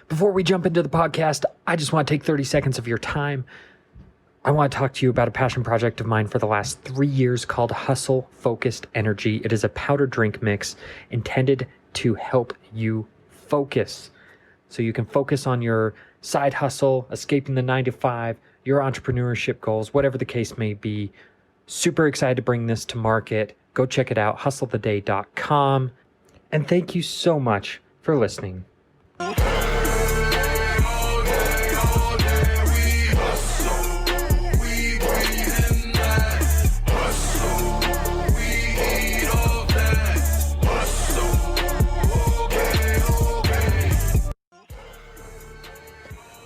Before we jump into the podcast, I just want to take 30 seconds of your time. I want to talk to you about a passion project of mine for the last 3 years called Hustle Focused Energy. It is a powder drink mix intended to help you focus so you can focus on your side hustle, escaping the 9 to 5, your entrepreneurship goals, whatever the case may be. Super excited to bring this to market. Go check it out, hustletheday.com. And thank you so much for listening.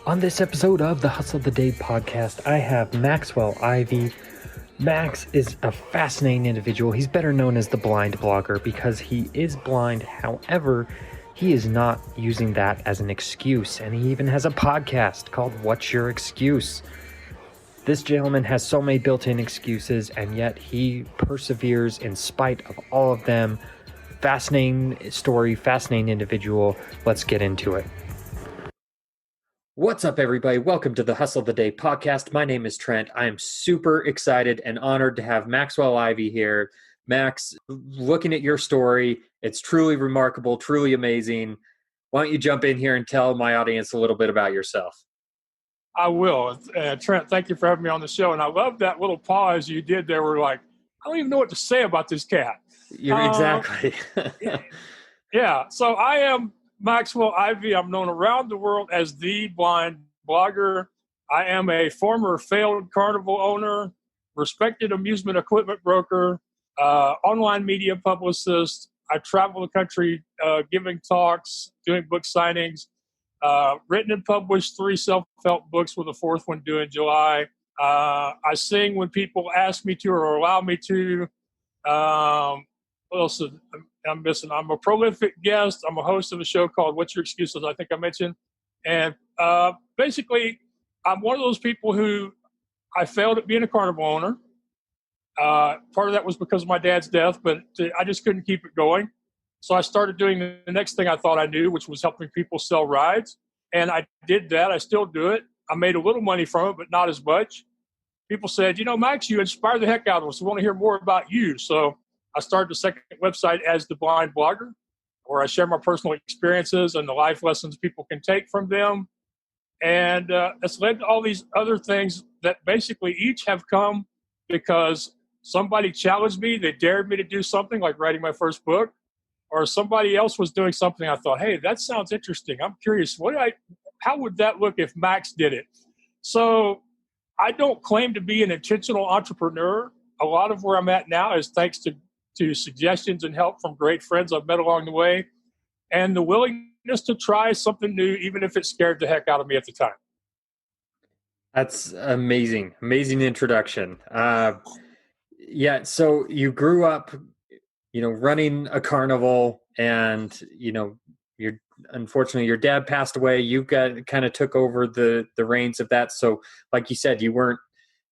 On this episode of the Hustle the Day podcast, I have Maxwell Ivey. Max is a fascinating individual. He's better known as the blind blogger because he is blind. However, he is not using that as an excuse. And he even has a podcast called What's Your Excuse? This gentleman has so many built-in excuses, and yet he perseveres in spite of all of them. Fascinating story, fascinating individual. Let's get into it. What's up, everybody? Welcome to the Hustle the Day podcast. My name is Trent. I am super excited and honored to have Maxwell Ivey here. Max, looking at your story, it's truly remarkable, truly amazing. Why don't you jump in here and tell my audience a little bit about yourself? I will. Trent, thank you for having me on the show. And I love that little pause you did there. We're like, I don't even know what to say about this cat. You're exactly. Yeah. So I am Maxwell Ivey. I'm known around the world as the blind blogger. I am a former failed carnival owner, respected amusement equipment broker, online media publicist. I travel the country giving talks, doing book signings, written and published 3 self-help books with a 4th one due in July. I sing when people ask me to or allow me to. What else I'm missing? I'm a prolific guest. I'm a host of a show called What's Your Excuses? I think I mentioned. And basically, I'm one of those people who I failed at being a carnival owner. Part of that was because of my dad's death, but I just couldn't keep it going. So I started doing the next thing I thought I knew, which was helping people sell rides. And I did that. I still do it. I made a little money from it, but not as much. People said, Max, you inspire the heck out of us. We want to hear more about you. So I started a second website as The Blind Blogger, where I share my personal experiences and the life lessons people can take from them. And it's led to all these other things that basically each have come because somebody challenged me. They dared me to do something like writing my first book, or somebody else was doing something. I thought, hey, that sounds interesting. I'm curious. How would that look if Max did it? So I don't claim to be an intentional entrepreneur. A lot of where I'm at now is thanks to suggestions and help from great friends I've met along the way, and the willingness to try something new, even if it scared the heck out of me at the time. That's amazing. Amazing introduction. Yeah, so you grew up, running a carnival, and, unfortunately your dad passed away. You kind of took over the reins of that. So like you said, you weren't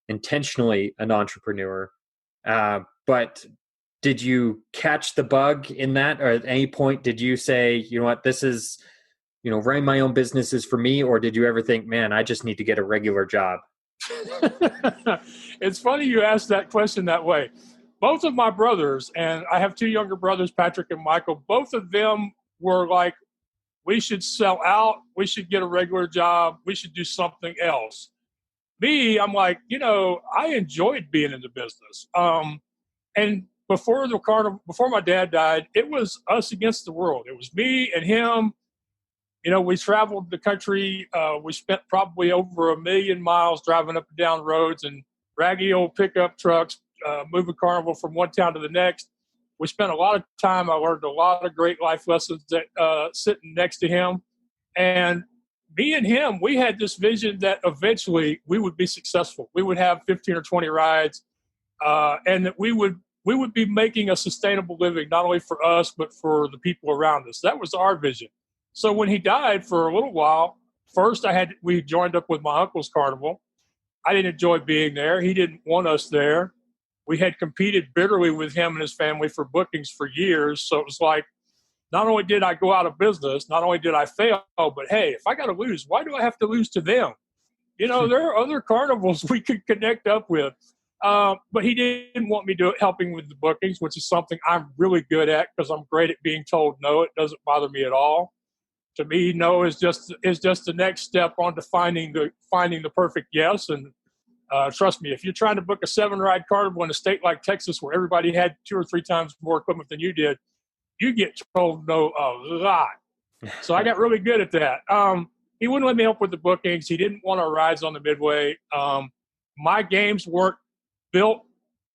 intentionally an entrepreneur, but did you catch the bug in that? Or at any point, did you say, you know what, this is, running my own business is for me? Or did you ever think, man, I just need to get a regular job? It's funny you asked that question that way. Both of my brothers, and I have 2 younger brothers, Patrick and Michael, both of them were like, we should sell out. We should get a regular job. We should do something else. Me, I'm like, I enjoyed being in the business. And before my dad died, it was us against the world. It was me and him. We traveled the country. We spent probably over 1 million miles driving up and down roads and raggedy old pickup trucks, moving carnival from one town to the next. We spent a lot of time. I learned a lot of great life lessons sitting next to him. And me and him, we had this vision that eventually we would be successful. We would have 15 or 20 rides, and that we would be making a sustainable living, not only for us, but for the people around us. That was our vision. So when he died for a little while, first we joined up with my uncle's carnival. I didn't enjoy being there. He didn't want us there. We had competed bitterly with him and his family for bookings for years. So it was like, not only did I go out of business, not only did I fail, but hey, if I got to lose, why do I have to lose to them? There are other carnivals we could connect up with. But he didn't want me helping with the bookings, which is something I'm really good at because I'm great at being told no. It doesn't bother me at all. To me, no is just the next step on to finding the perfect yes. And trust me, if you're trying to book a 7-ride carnival in a state like Texas where everybody had 2 or 3 times more equipment than you did, you get told no a lot. So I got really good at that. He wouldn't let me help with the bookings. He didn't want our rides on the Midway. My games weren't built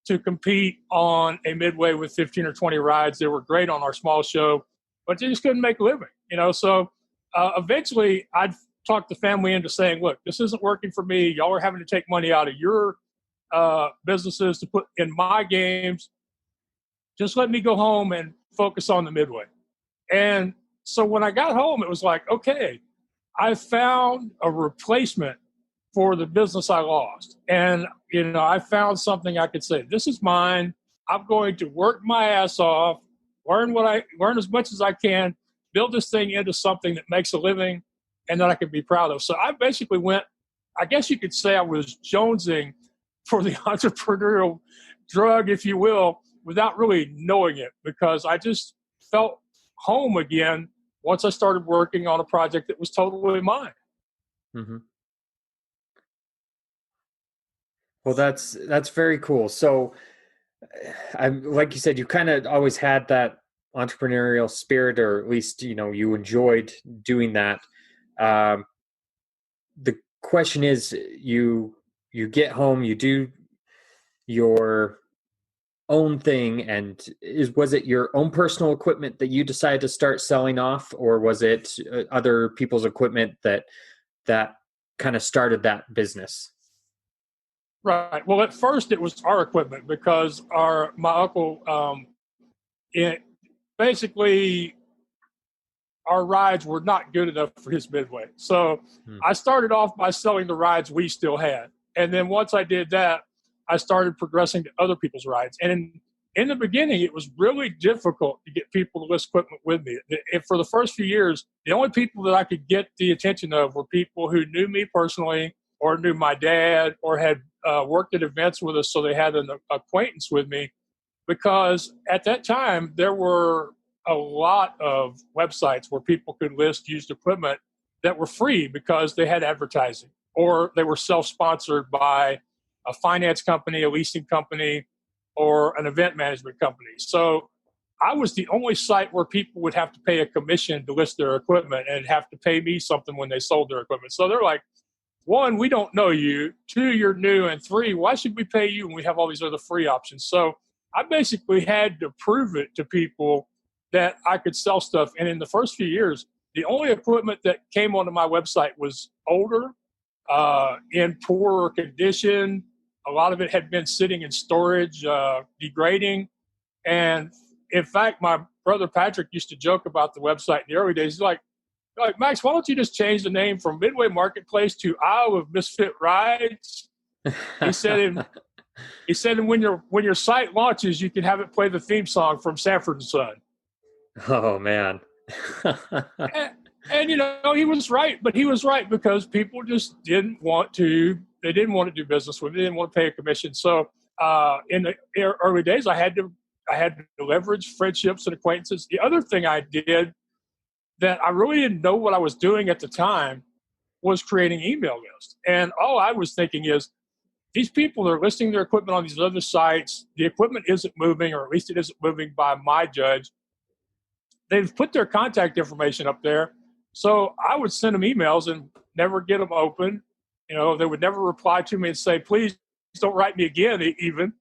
to compete on a Midway with 15 or 20 rides. They were great on our small show, but they just couldn't make a living, So eventually I'd talk the family into saying, look, this isn't working for me. Y'all are having to take money out of your businesses to put in my games. Just let me go home and focus on the Midway. And so when I got home, it was like, okay, I found a replacement for the business I lost. And, I found something I could say, this is mine. I'm going to work my ass off, learn as much as I can, build this thing into something that makes a living and that I can be proud of. So I basically I guess you could say I was jonesing for the entrepreneurial drug, if you will, without really knowing it, because I just felt home again once I started working on a project that was totally mine. Mm-hmm. Well, that's very cool. So, like you said, you kind of always had that entrepreneurial spirit, or at least you enjoyed doing that. The question is, you get home, you do your own thing, and was it your own personal equipment that you decided to start selling off, or was it other people's equipment that kind of started that business? Right. Well, at first it was our equipment because my uncle, basically our rides were not good enough for his Midway. So I started off by selling the rides we still had. And then once I did that, I started progressing to other people's rides. And in the beginning, it was really difficult to get people to list equipment with me. And for the first few years, the only people that I could get the attention of were people who knew me personally or knew my dad or had worked at events with us, so they had an acquaintance with me. Because at that time, there were a lot of websites where people could list used equipment that were free because they had advertising, or they were self-sponsored by a finance company, a leasing company, or an event management company. So I was the only site where people would have to pay a commission to list their equipment and have to pay me something when they sold their equipment. So they're like, 1, we don't know you. 2, you're new. And 3, why should we pay you when we have all these other free options? So I basically had to prove it to people that I could sell stuff. And in the first few years, the only equipment that came onto my website was older, in poorer condition. A lot of it had been sitting in storage, degrading. And in fact, my brother Patrick used to joke about the website in the early days. He's like, Max, why don't you just change the name from Midway Marketplace to Isle of Misfit Rides? He said, when your site launches, you can have it play the theme song from Sanford and Son. Oh man. and he was right, but he was right because people just didn't want to do business with me. They didn't want to pay a commission. So in the early days, I had to leverage friendships and acquaintances. The other thing I did that I really didn't know what I was doing at the time was creating email lists. And all I was thinking is, these people are listing their equipment on these other sites. The equipment isn't moving, or at least it isn't moving by my judge. They've put their contact information up there. So I would send them emails and never get them open. They would never reply to me and say, please don't write me again, even.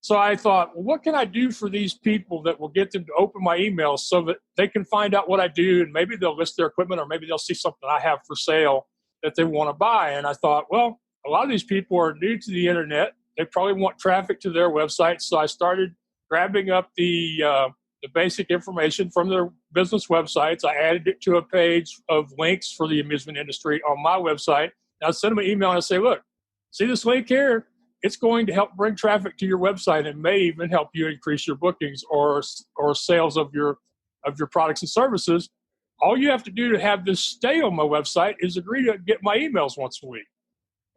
So I thought, well, what can I do for these people that will get them to open my emails so that they can find out what I do, and maybe they'll list their equipment, or maybe they'll see something I have for sale that they want to buy. And I thought, well, a lot of these people are new to the internet. They probably want traffic to their website. So I started grabbing up the basic information from their business websites. I added it to a page of links for the amusement industry on my website. And I send them an email and I say, look, see this link here? It's going to help bring traffic to your website and may even help you increase your bookings or sales of your of your products and services. All you have to do to have this stay on my website is agree to get my emails once a week.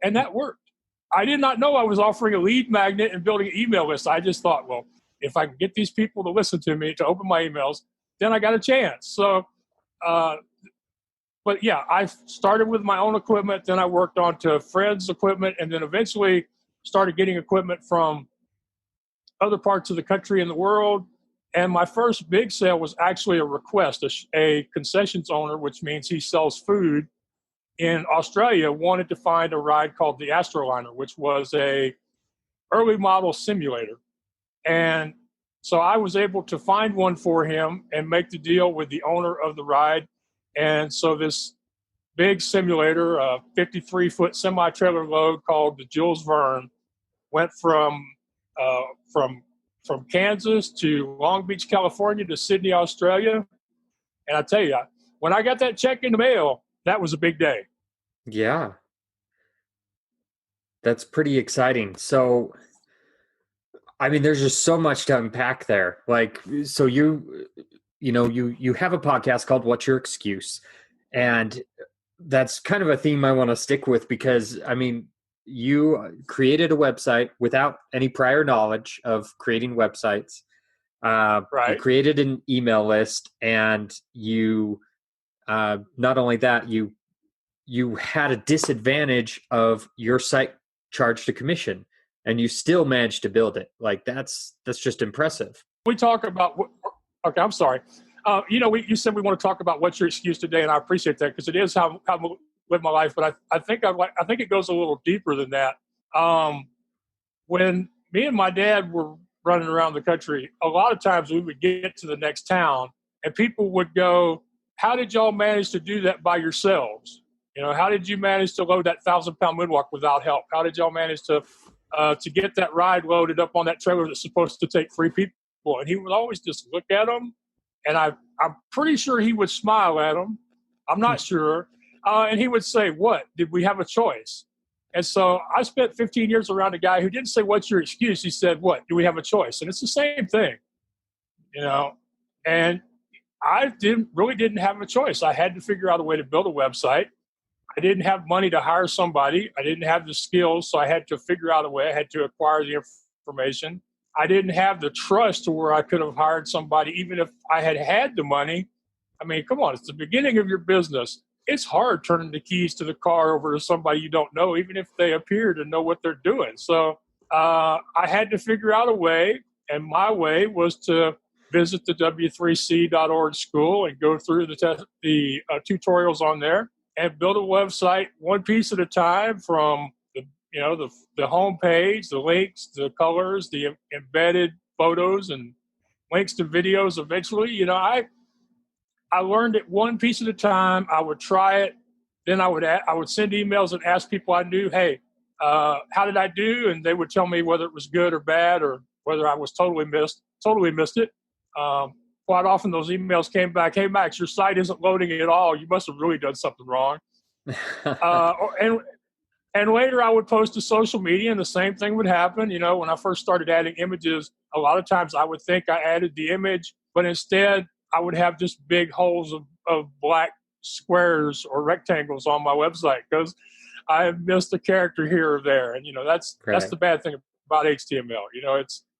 And that worked. I did not know I was offering a lead magnet and building an email list. I just thought, well, if I can get these people to listen to me, to open my emails, then I got a chance. So, but yeah, I started with my own equipment. Then I worked on to friends' equipment, and then eventually started getting equipment from other parts of the country and the world. And my first big sale was actually a request. A concessions owner, which means he sells food in Australia, wanted to find a ride called the Astroliner, which was a early model simulator. And so I was able to find one for him and make the deal with the owner of the ride. And so this big simulator, a 53-foot semi-trailer load called the Jules Verne, went from Kansas to Long Beach, California to Sydney, Australia. And I tell you, when I got that check in the mail, that was a big day. Yeah. That's pretty exciting. So, I mean, there's just so much to unpack there. Like, so you have a podcast called What's Your Excuse? And that's kind of a theme I want to stick with because, I mean, you created a website without any prior knowledge of creating websites. Right. You created an email list, and you, not only that, you had a disadvantage of your site charged a commission, and you still managed to build it. Like that's just impressive. We talk about, okay, I'm sorry. You said we want to talk about what's your excuse today, and I appreciate that because it is how I live my life. But I think it goes a little deeper than that. When me and my dad were running around the country, a lot of times we would get to the next town, and people would go, "How did y'all manage to do that by yourselves? How did you manage to load that 1,000-pound moonwalk without help? How did y'all manage to get that ride loaded up on that trailer that's supposed to take 3 people?" And he would always just look at them, and I'm pretty sure he would smile at them. I'm not sure. And he would say, "What? Did we have a choice?" And so I spent 15 years around a guy who didn't say, "What's your excuse?" He said, "What? Do we have a choice?" And it's the same thing, And I didn't have a choice. I had to figure out a way to build a website. I didn't have money to hire somebody. I didn't have the skills, so I had to figure out a way. I had to acquire the information. I didn't have the trust to where I could have hired somebody, even if I had the money. I mean, come on, it's the beginning of your business. It's hard turning the keys to the car over to somebody you don't know, even if they appear to know what they're doing. So I had to figure out a way, and my way was to visit the w3c.org school and go through the tutorials on there and build a website one piece at a time, from the home page, the links, the colors, the embedded photos, and links to videos. Eventually, I learned it one piece at a time. I would try it. Then I would send emails and ask people I knew, "Hey, how did I do?" And they would tell me whether it was good or bad, or whether I was totally missed it. Quite often those emails came back, "Hey, Max, your site isn't loading at all. You must have really done something wrong." And later I would post to social media, and the same thing would happen. When I first started adding images, a lot of times I would think I added the image, but instead I would have just big holes of black squares or rectangles on my website because I have missed a character here or there. And, that's the bad thing about HTML.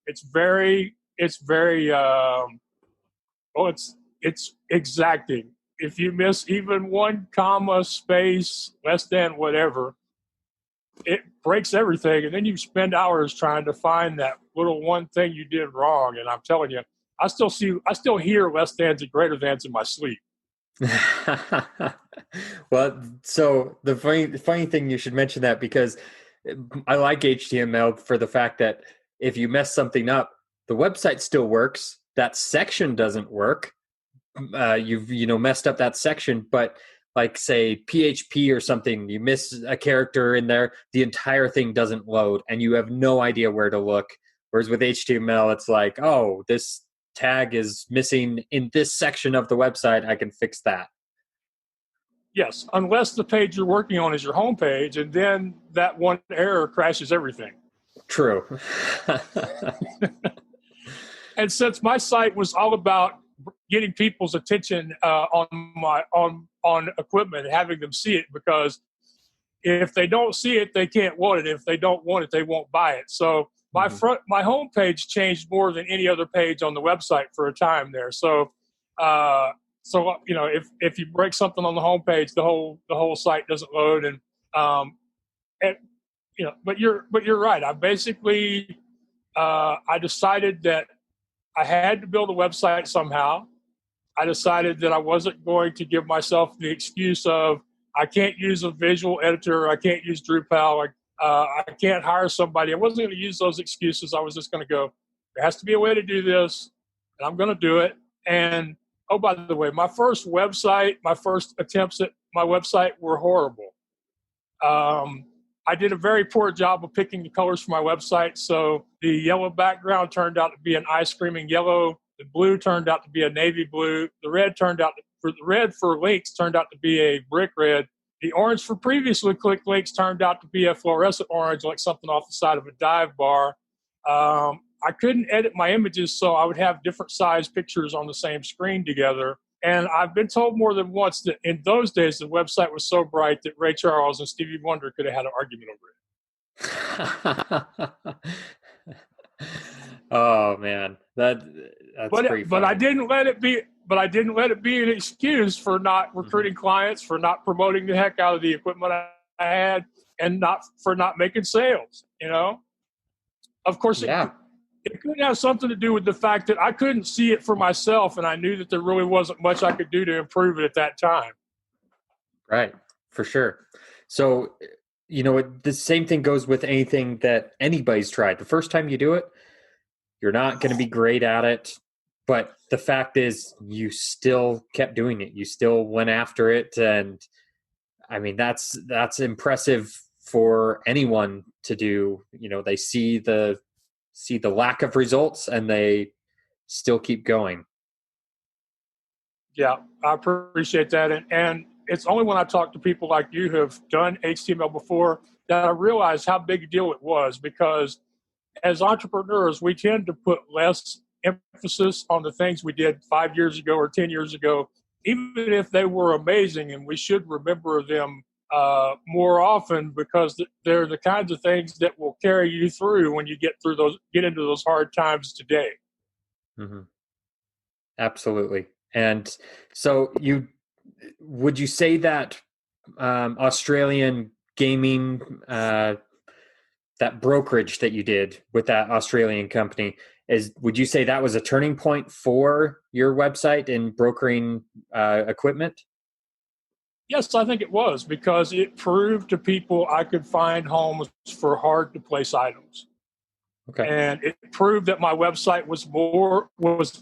It's very it's exacting. If you miss even one comma, space, less than, whatever, it breaks everything. And then you spend hours trying to find that little one thing you did wrong. And I'm telling you, I still hear less thans and greater thans in my sleep. Well, so the funny thing, you should mention that, because I like HTML for the fact that if you mess something up, the website still works. That section doesn't work. You've messed up that section, but like say PHP or something, you miss a character in there, the entire thing doesn't load, and you have no idea where to look. Whereas with HTML, it's like, oh, this tag is missing in this section of the website. I can fix that. Yes, unless the page you're working on is your home page, and then that one error crashes everything. True. And since my site was all about getting people's attention on equipment and having them see it, because if they don't see it, they can't want it. If they don't want it, they won't buy it. So my homepage changed more than any other page on the website for a time there. So, if you break something on the homepage, the whole site doesn't load. But you're right. I basically I decided that I had to build a website somehow. I decided that I wasn't going to give myself the excuse of I can't use a visual editor, I can't use Drupal, I can't hire somebody. I wasn't going to use those excuses. I was just going to go, there has to be a way to do this, and I'm going to do it. And, oh, by the way, my first attempts at my website were horrible. I did a very poor job of picking the colors for my website. So the yellow background turned out to be an ice creaming yellow. The blue turned out to be a navy blue. The red for links turned out to be a brick red. The orange for previously clicked links turned out to be a fluorescent orange, like something off the side of a dive bar. I couldn't edit my images, so I would have different size pictures on the same screen together. And I've been told more than once that in those days, the website was so bright that Ray Charles and Stevie Wonder could have had an argument over it. Oh man, that's pretty funny. But I didn't let it be. But I didn't let it be an excuse for not recruiting clients, for not promoting the heck out of the equipment I had, and for not making sales. Of course, it could have something to do with the fact that I couldn't see it for myself, and I knew that there really wasn't much I could do to improve it at that time. Right, for sure. So, the same thing goes with anything that anybody's tried. The first time you do it, you're not going to be great at it, but the fact is you still kept doing it. You still went after it, and I mean that's impressive for anyone to do. They see the lack of results and they still keep going. Yeah, I appreciate that. And it's only when I talk to people like you who have done HTML before that I realize how big a deal it was, because as entrepreneurs, we tend to put less emphasis on the things we did 5 years ago or 10 years ago, even if they were amazing, and we should remember them more often, because they're the kinds of things that will carry you through when you get into those hard times today. Mm-hmm. Absolutely. And so would you say that Australian gaming, that brokerage that you did with that Australian company, would you say that was a turning point for your website in brokering equipment? Yes, I think it was, because it proved to people I could find homes for hard-to-place items. Okay. And it proved that my website was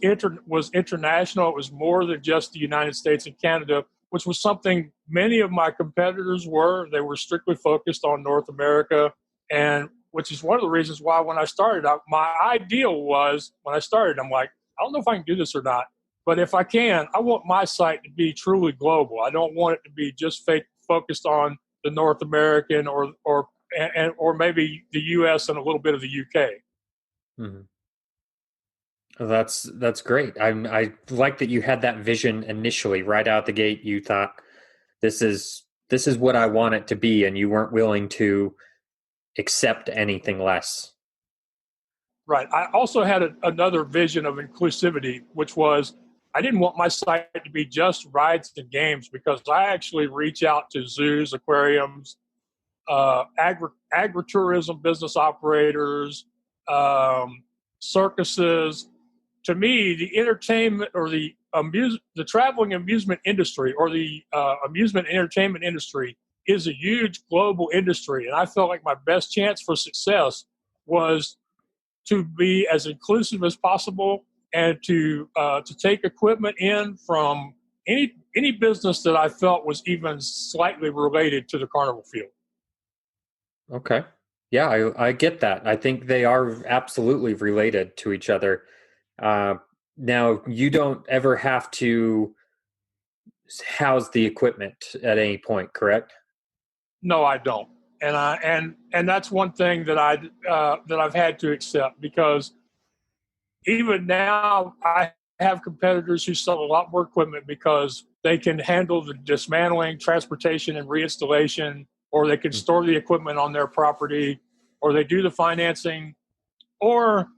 international. It was more than just the United States and Canada, which was something many of my competitors were. They were strictly focused on North America, and which is one of the reasons why when I started out, my ideal was, when I started, I'm like, I don't know if I can do this or not. But if I can, I want my site to be truly global. I don't want it to be just focused on the North American or maybe the U.S. and a little bit of the U.K. Mm-hmm. Well, that's great. I like that you had that vision initially, right out the gate. You thought this is what I want it to be, and you weren't willing to accept anything less. Right. I also had another vision of inclusivity, which was I didn't want my site to be just rides and games, because I actually reach out to zoos, aquariums, agritourism business operators, circuses. To me, the entertainment or the traveling amusement industry, or the amusement and entertainment industry, is a huge global industry. And I felt like my best chance for success was to be as inclusive as possible, and to take equipment in from any business that I felt was even slightly related to the carnival field. Okay. Yeah, I get that. I think they are absolutely related to each other. Now, you don't ever have to house the equipment at any point, correct? No, I don't. And that's one thing that I've had to accept, because even now I have competitors who sell a lot more equipment because they can handle the dismantling, transportation, and reinstallation, or they can store the equipment on their property, or they do the financing, or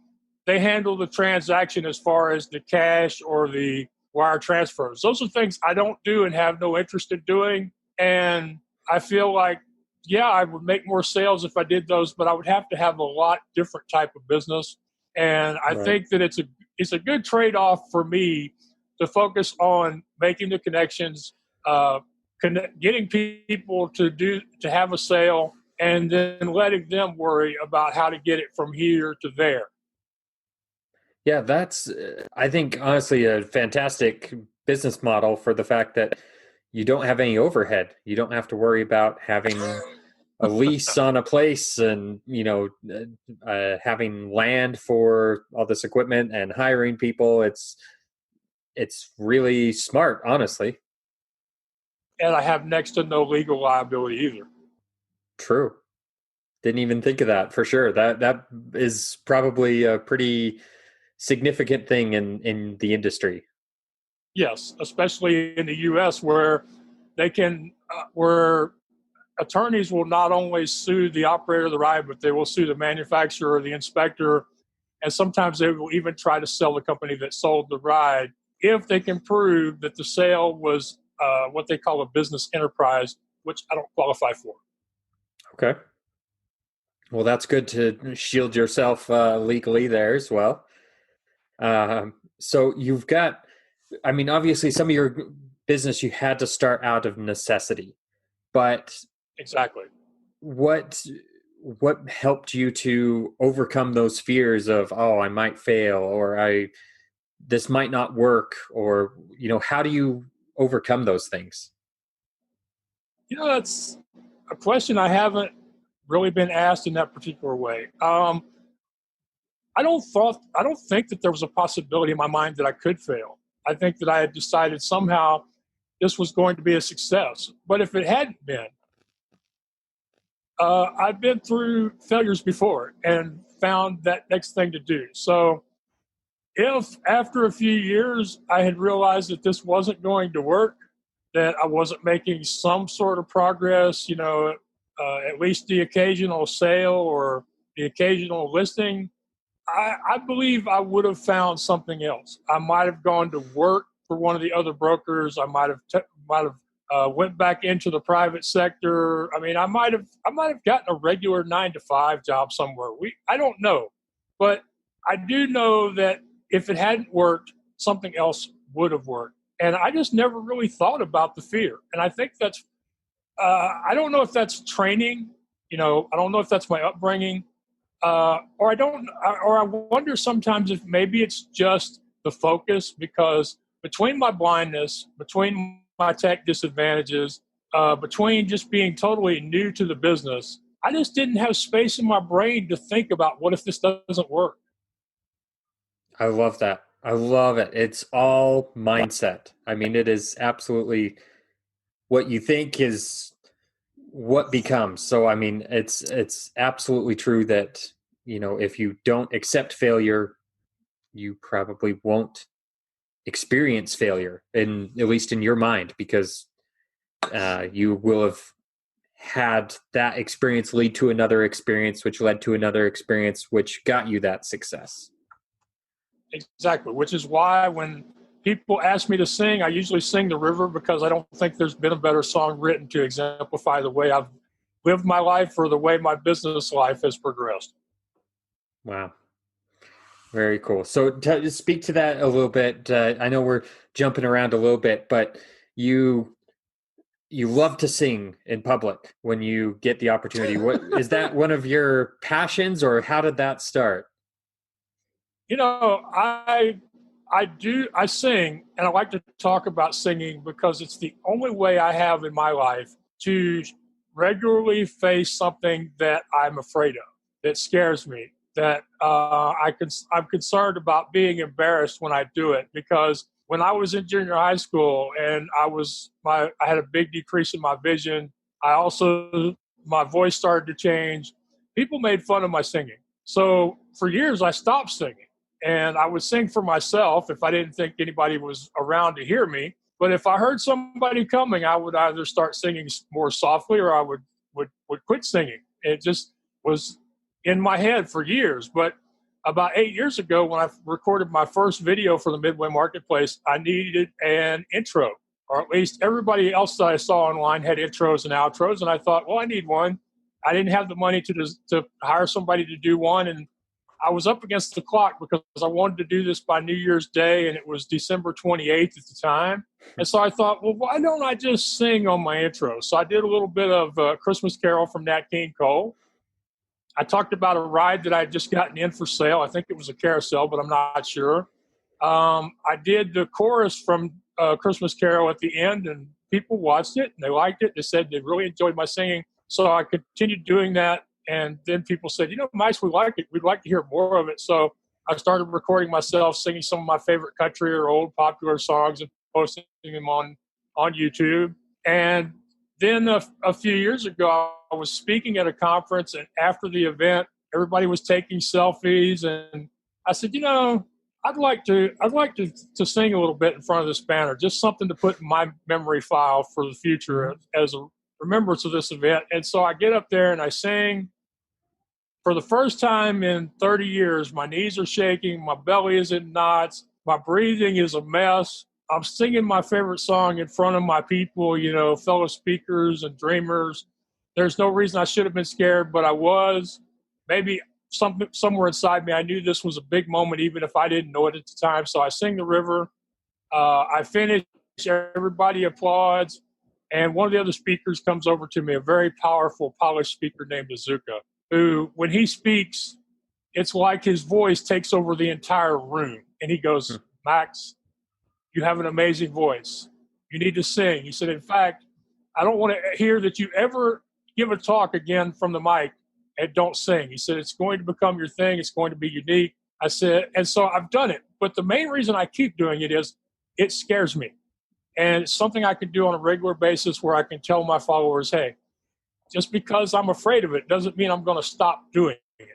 they handle the transaction as far as the cash or the wire transfers. Those are things I don't do and have no interest in doing. And I feel like, yeah, I would make more sales if I did those, but I would have to have a lot different type of business. And I think that it's a good trade-off for me to focus on making the connections, getting people to have a sale, and then letting them worry about how to get it from here to there. Yeah, that's, I think, honestly, a fantastic business model for the fact that you don't have any overhead. You don't have to worry about having a lease on a place and, having land for all this equipment and hiring people. It's really smart, honestly. And I have next to no legal liability either. True. Didn't even think of that, for sure. That is probably a pretty significant thing in the industry. Yes, especially in the U.S. where they can, where attorneys will not only sue the operator of the ride, but they will sue the manufacturer or the inspector, and sometimes they will even try to sell the company that sold the ride if they can prove that the sale was what they call a business enterprise, which I don't qualify for. Okay. Well, that's good to shield yourself legally there as well. So you've got, I mean, obviously some of your business you had to start out of necessity, but exactly what helped you to overcome those fears of, oh, I might fail, or this might not work, or, how do you overcome those things? That's a question I haven't really been asked in that particular way. I don't think that there was a possibility in my mind that I could fail. I think that I had decided somehow this was going to be a success. But if it hadn't been, I've been through failures before and found that next thing to do. So if after a few years I had realized that this wasn't going to work, that I wasn't making some sort of progress, at least the occasional sale or the occasional listing, I believe I would have found something else. I might have gone to work for one of the other brokers. I might have went back into the private sector. I mean, I might have gotten a regular 9-to-5 job somewhere. I don't know, but I do know that if it hadn't worked, something else would have worked. And I just never really thought about the fear. And I think that's I don't know if that's training. I don't know if that's my upbringing. Or I wonder sometimes if maybe it's just the focus, because between my blindness, between my tech disadvantages, between just being totally new to the business, I just didn't have space in my brain to think about what if this doesn't work. I love that. I love it. It's all mindset. I mean, it is absolutely what you think is what becomes. So, I mean, it's absolutely true that, if you don't accept failure, you probably won't experience failure, at least in your mind, because you will have had that experience lead to another experience, which led to another experience, which got you that success. Exactly, which is why when people ask me to sing, I usually sing The River, because I don't think there's been a better song written to exemplify the way I've lived my life or the way my business life has progressed. Wow. Very cool. So speak to that a little bit. I know we're jumping around a little bit, but you love to sing in public when you get the opportunity. What is that one of your passions, or how did that start? I sing, and I like to talk about singing because it's the only way I have in my life to regularly face something that I'm afraid of, that scares me, that I'm concerned about being embarrassed when I do it. Because when I was in junior high school and I had a big decrease in my vision, my voice started to change. People made fun of my singing. So for years I stopped singing. And I would sing for myself if I didn't think anybody was around to hear me. But if I heard somebody coming, I would either start singing more softly or I would quit singing. It just was in my head for years. But about 8 years ago, when I recorded my first video for the Midway Marketplace, I needed an intro, or at least everybody else that I saw online had intros and outros. And I thought, well, I need one. I didn't have the money to hire somebody to do one. And I was up against the clock because I wanted to do this by New Year's Day, and it was December 28th at the time. And so I thought, well, why don't I just sing on my intro? So I did a little bit of Christmas Carol from Nat King Cole. I talked about a ride that I had just gotten in for sale. I think it was a carousel, but I'm not sure. I did the chorus from Christmas Carol at the end, and people watched it, and they liked it. They said they really enjoyed my singing. So I continued doing that. And then people said, Max, we like it. We'd like to hear more of it. So I started recording myself singing some of my favorite country or old popular songs and posting them on YouTube. And then a few years ago, I was speaking at a conference, and after the event, everybody was taking selfies. And I said, I'd like to sing a little bit in front of this banner, just something to put in my memory file for the future as a remembrance of this event. And so I get up there and I sing. For the first time in 30 years, my knees are shaking, my belly is in knots, my breathing is a mess. I'm singing my favorite song in front of my people, fellow speakers and dreamers. There's no reason I should have been scared, but I was. Maybe somewhere inside me, I knew this was a big moment, even if I didn't know it at the time. So I sing the river. I finish, everybody applauds. And one of the other speakers comes over to me, a very powerful, polished speaker named Azuka, who, when he speaks, it's like his voice takes over the entire room. And he goes, Max, you have an amazing voice. You need to sing. He said, in fact, I don't want to hear that you ever give a talk again from the mic and don't sing. He said, it's going to become your thing. It's going to be unique. I said, and so I've done it. But the main reason I keep doing it is it scares me. And it's something I can do on a regular basis where I can tell my followers, hey, just because I'm afraid of it doesn't mean I'm going to stop doing it.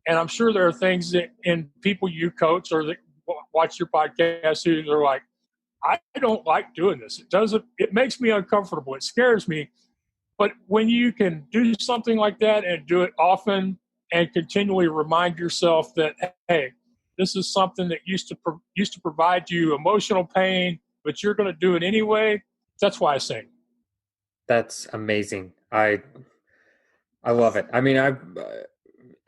And I'm sure there are things that in people you coach or that watch your podcast who are like, I don't like doing this. It makes me uncomfortable. It scares me. But when you can do something like that and do it often and continually remind yourself that, hey, this is something that used to provide you emotional pain, but you're going to do it anyway. That's why I sing. That's amazing. I love it. I mean,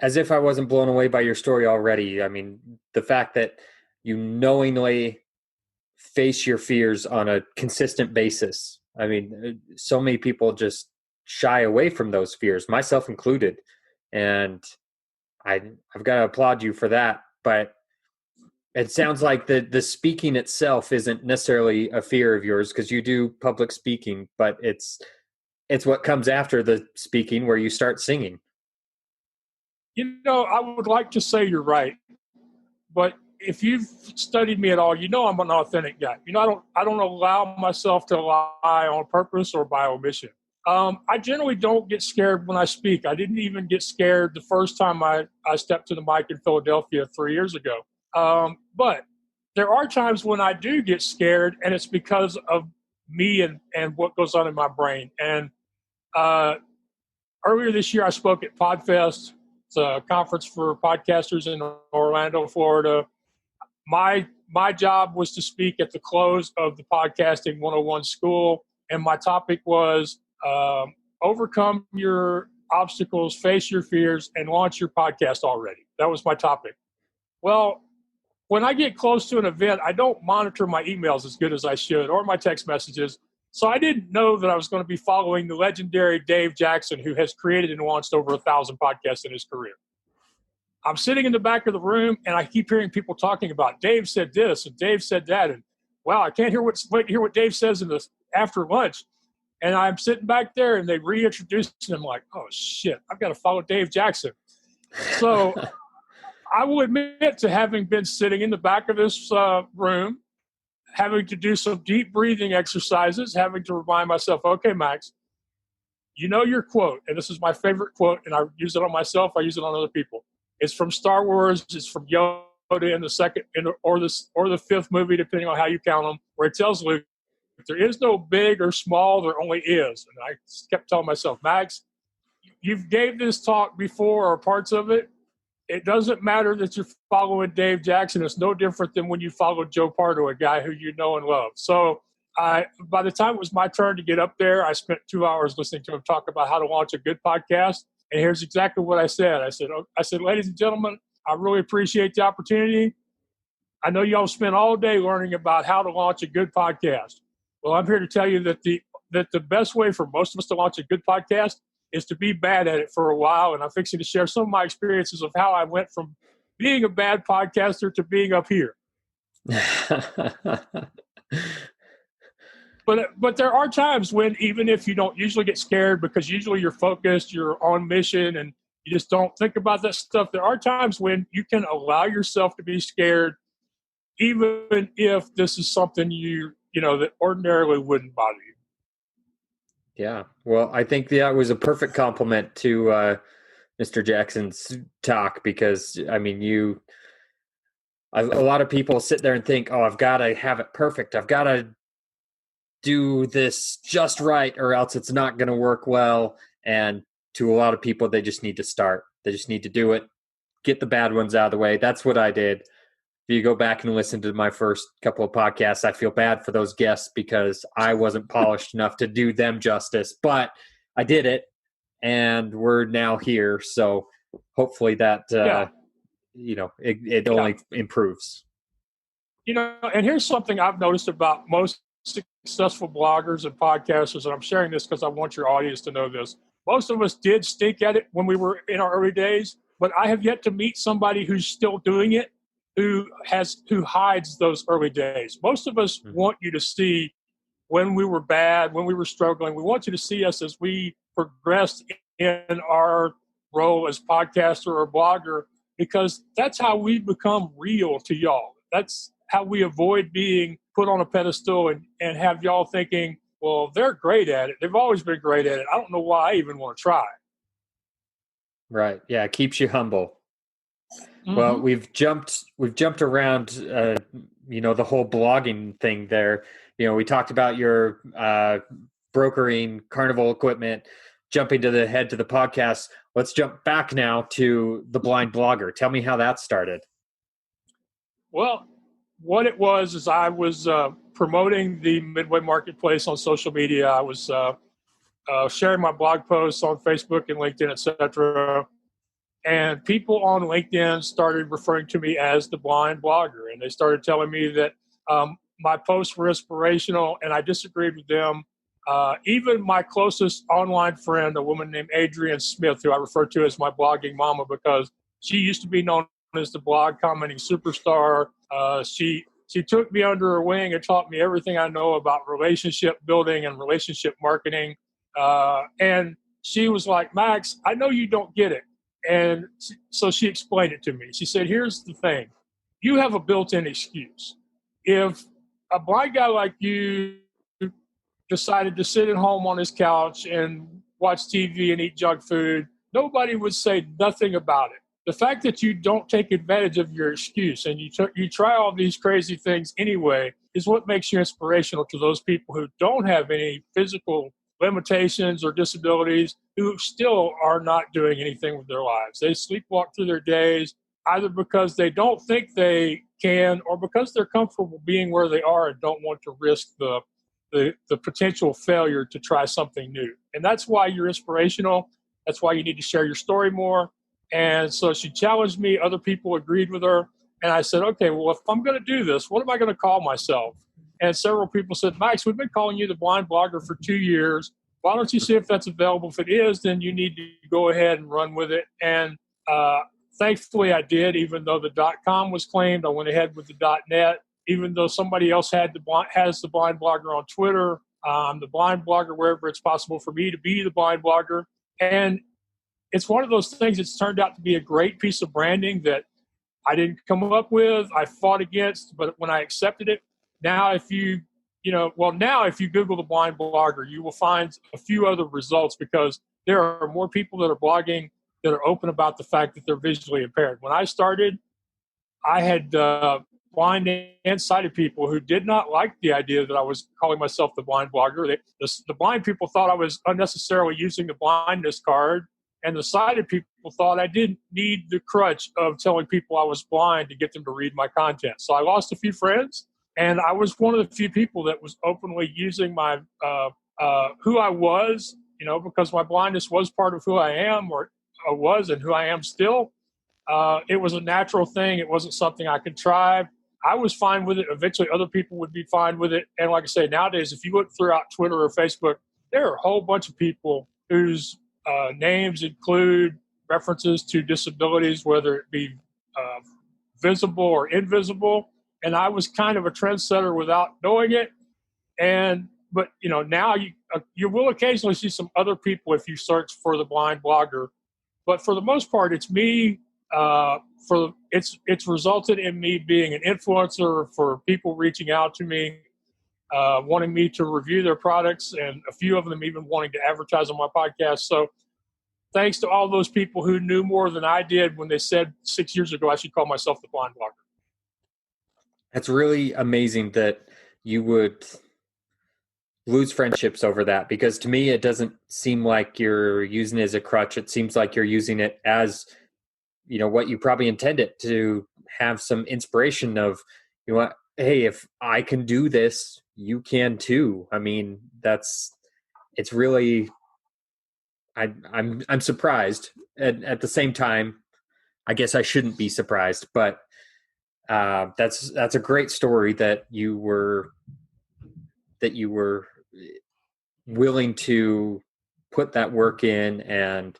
as if I wasn't blown away by your story already. I mean, the fact that you knowingly face your fears on a consistent basis. I mean, so many people just shy away from those fears, myself included. And I've got to applaud you for that. But it sounds like the speaking itself isn't necessarily a fear of yours, because you do public speaking, but it's what comes after the speaking where you start singing. I would like to say you're right, but if you've studied me at all, I'm an authentic guy. I don't allow myself to lie on purpose or by omission. I generally don't get scared when I speak. I didn't even get scared the first time I stepped to the mic in Philadelphia 3 years ago. But there are times when I do get scared, and it's because of me and what goes on in my brain. And earlier this year, I spoke at PodFest. It's a conference for podcasters in Orlando, Florida. My job was to speak at the close of the Podcasting 101 school, and my topic was overcome your obstacles, face your fears, and launch your podcast already. That was my topic. Well, when I get close to an event, I don't monitor my emails as good as I should, or my text messages. So I didn't know that I was going to be following the legendary Dave Jackson, who has created and launched over 1,000 podcasts in his career. I'm sitting in the back of the room, and I keep hearing people talking about Dave said this and Dave said that, and wow, I can't hear what Dave says in this after lunch. And I'm sitting back there, and they reintroduce him. I'm like, oh shit, I've got to follow Dave Jackson. So I will admit to having been sitting in the back of this room, having to do some deep breathing exercises, having to remind myself, okay, Max, your quote, and this is my favorite quote, and I use it on myself, I use it on other people. It's from Star Wars, it's from Yoda, in the second or the fifth movie, depending on how you count them, where it tells Luke there is no big or small, there only is. And I kept telling myself, Max, you've gave this talk before or parts of it. It doesn't matter that you're following Dave Jackson. It's no different than when you followed Joe Pardo, a guy who you know and love. So by the time it was my turn to get up there, I spent 2 hours listening to him talk about how to launch a good podcast. And here's exactly what I said. I said, ladies and gentlemen, I really appreciate the opportunity. I know y'all spent all day learning about how to launch a good podcast. Well, I'm here to tell you that the best way for most of us to launch a good podcast is to be bad at it for a while. And I'm fixing to share some of my experiences of how I went from being a bad podcaster to being up here. But there are times when, even if you don't usually get scared, because usually you're focused, you're on mission, and you just don't think about that stuff, there are times when you can allow yourself to be scared, even if this is something that ordinarily wouldn't bother you. Yeah. Well, I think that was a perfect compliment to Mr. Jackson's talk, because, I mean, a lot of people sit there and think, oh, I've got to have it perfect. I've got to do this just right, or else it's not going to work well. And to a lot of people, they just need to start. They just need to do it, get the bad ones out of the way. That's what I did. If you go back and listen to my first couple of podcasts, I feel bad for those guests because I wasn't polished enough to do them justice, but I did it, and we're now here. So hopefully that, it only improves. And here's something I've noticed about most successful bloggers and podcasters, and I'm sharing this because I want your audience to know this. Most of us did stink at it when we were in our early days, but I have yet to meet somebody who's still doing it, who hides those early days. Most of us want you to see when we were bad, when we were struggling. We want you to see us as we progressed in our role as podcaster or blogger, because that's how we become real to y'all. That's how we avoid being put on a pedestal and have y'all thinking, well, they're great at it. They've always been great at it. I don't know why I even want to try. Right. Yeah. It keeps you humble. Mm-hmm. Well, we've jumped around, the whole blogging thing there. We talked about your brokering carnival equipment, jumping to the podcast. Let's jump back now to the blind blogger. Tell me how that started. Well, what it was is I was promoting the Midway Marketplace on social media. I was sharing my blog posts on Facebook and LinkedIn, etc. And people on LinkedIn started referring to me as the blind blogger. And they started telling me that my posts were inspirational, and I disagreed with them. Even my closest online friend, a woman named Adrienne Smith, who I refer to as my blogging mama because she used to be known as the blog commenting superstar. She took me under her wing and taught me everything I know about relationship building and relationship marketing. And she was like, Max, I know you don't get it. And so she explained it to me. She said, here's the thing. You have a built-in excuse. If a blind guy like you decided to sit at home on his couch and watch TV and eat junk food, nobody would say nothing about it. The fact that you don't take advantage of your excuse and you try all these crazy things anyway is what makes you inspirational to those people who don't have any physical limitations or disabilities, who still are not doing anything with their lives. They sleepwalk through their days, either because they don't think they can or because they're comfortable being where they are and don't want to risk the potential failure to try something new. And that's why you're inspirational. That's why you need to share your story more. And so she challenged me. Other people agreed with her. And I said, okay, well, if I'm going to do this, what am I going to call myself? And several people said, Max, we've been calling you the blind blogger for 2 years. Why don't you see if that's available? If it is, then you need to go ahead and run with it. And thankfully I did, even though the .com was claimed. I went ahead with the .net. Even though somebody else has the blind blogger on Twitter, I'm the blind blogger wherever it's possible for me to be the blind blogger. And it's one of those things that's turned out to be a great piece of branding that I didn't come up with, I fought against, but when I accepted it, now if you Google the blind blogger, you will find a few other results, because there are more people that are blogging that are open about the fact that they're visually impaired. When I started, I had blind and sighted people who did not like the idea that I was calling myself the blind blogger. The blind people thought I was unnecessarily using the blindness card, and the sighted people thought I didn't need the crutch of telling people I was blind to get them to read my content. So I lost a few friends, and I was one of the few people that was openly using my who I was, because my blindness was part of who I am, or was, and who I am still. It was a natural thing. It wasn't something I contrived. I was fine with it. Eventually, other people would be fine with it. And like I say, nowadays, if you look throughout Twitter or Facebook, there are a whole bunch of people whose names include references to disabilities, whether it be visible or invisible. And I was kind of a trendsetter without knowing it. But now you will occasionally see some other people if you search for the blind blogger. But for the most part, it's me. It's resulted in me being an influencer for people reaching out to me, wanting me to review their products, and a few of them even wanting to advertise on my podcast. So thanks to all those people who knew more than I did when they said 6 years ago I should call myself the blind blogger. That's really amazing that you would lose friendships over that, because to me it doesn't seem like you're using it as a crutch. It seems like you're using it as what you probably intended, to have some inspiration of, hey, if I can do this, you can too. I mean, it's really, I'm surprised. At the same time, I guess I shouldn't be surprised, but that's a great story that you were willing to put that work in and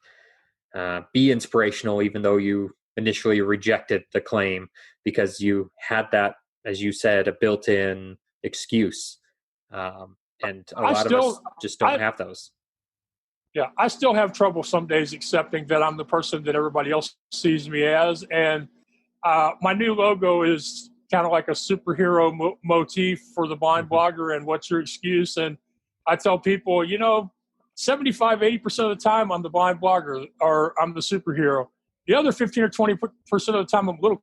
be inspirational, even though you initially rejected the claim, because you had that, as you said, a built-in excuse. And a lot of us just don't have those. Yeah, I still have trouble some days accepting that I'm the person that everybody else sees me as. And my new logo is kind of like a superhero motif for the blind blogger, and what's your excuse? And I tell people, 75, 80% of the time I'm the blind blogger, or I'm the superhero. The other 15 or 20% of the time I'm a little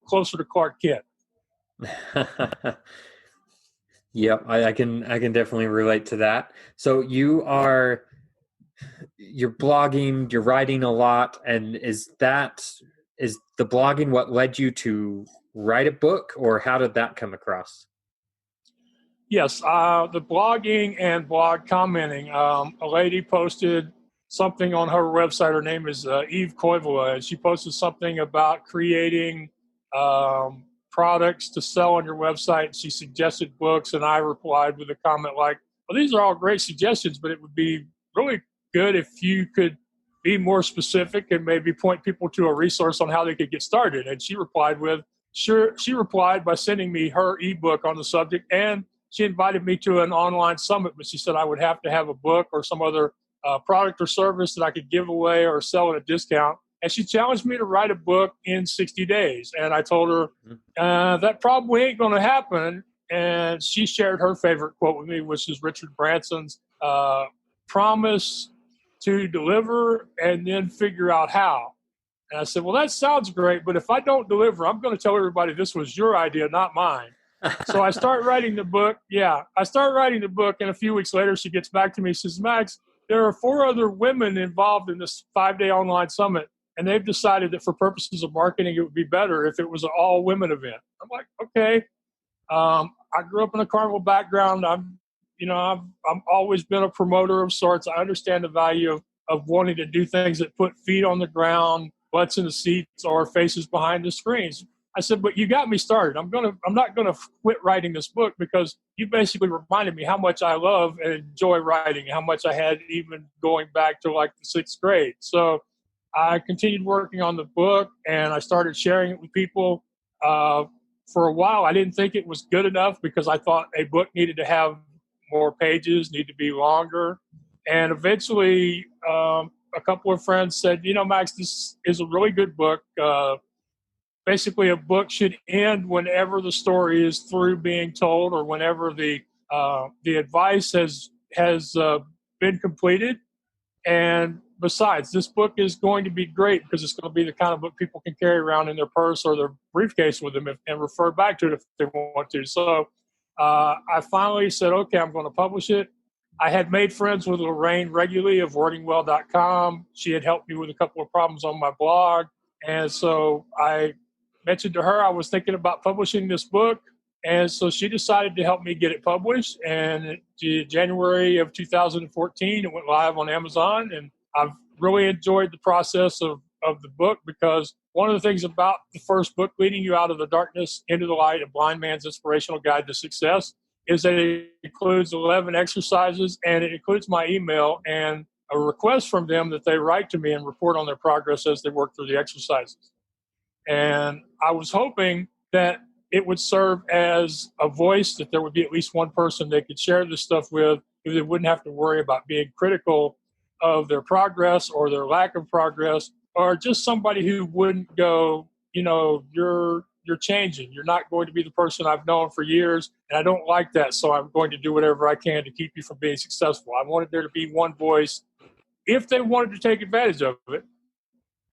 closer to Clark Kent. Yep, I can definitely relate to that. So you're blogging, you're writing a lot, and is the blogging what led you to write a book, or how did that come across? Yes, the blogging and blog commenting. A lady posted something on her website. Her name is Eve Koivula, and she posted something about creating products to sell on your website. She suggested books, and I replied with a comment like, well, these are all great suggestions, but it would be really good if you could be more specific and maybe point people to a resource on how they could get started. And she replied with, sure. She replied by sending me her ebook on the subject, and she invited me to an online summit, but she said I would have to have a book or some other product or service that I could give away or sell at a discount. And she challenged me to write a book in 60 days. And I told her, that probably ain't going to happen. And she shared her favorite quote with me, which is Richard Branson's promise to deliver and then figure out how. And I said, well, that sounds great, but if I don't deliver, I'm going to tell everybody this was your idea, not mine. So I start writing the book. And a few weeks later, she gets back to me. She says, Max, there are 4 other women involved in this 5-day online summit, and they've decided that for purposes of marketing, it would be better if it was an all-women event. I'm like, okay. I grew up in a carnival background. I've always been a promoter of sorts. I understand the value of wanting to do things that put feet on the ground, butts in the seats, or faces behind the screens. I said, but you got me started. I'm not gonna quit writing this book, because you basically reminded me how much I love and enjoy writing, how much I had even going back to like the 6th grade. So I continued working on the book, and I started sharing it with people. For a while, I didn't think it was good enough, because I thought a book needed to have more pages, need to be longer. And eventually, a couple of friends said, Max, this is a really good book. Basically, a book should end whenever the story is through being told, or whenever the advice has been completed. And besides, this book is going to be great because it's going to be the kind of book people can carry around in their purse or their briefcase with them and refer back to it if they want to. So I finally said, okay, I'm going to publish it. I had made friends with Lorraine regularly of wordingwell.com. She had helped me with a couple of problems on my blog. And so I mentioned to her I was thinking about publishing this book. And so she decided to help me get it published. And in January of 2014, it went live on Amazon. And I've really enjoyed the process of the book because one of the things about the first book, Leading You Out of the Darkness into the Light, A Blind Man's Inspirational Guide to Success, is that it includes 11 exercises and it includes my email and a request from them that they write to me and report on their progress as they work through the exercises. And I was hoping that it would serve as a voice, that there would be at least one person they could share this stuff with, who they wouldn't have to worry about being critical of their progress or their lack of progress, or just somebody who wouldn't go, you're changing. You're not going to be the person I've known for years, and I don't like that, so I'm going to do whatever I can to keep you from being successful. I wanted there to be one voice if they wanted to take advantage of it,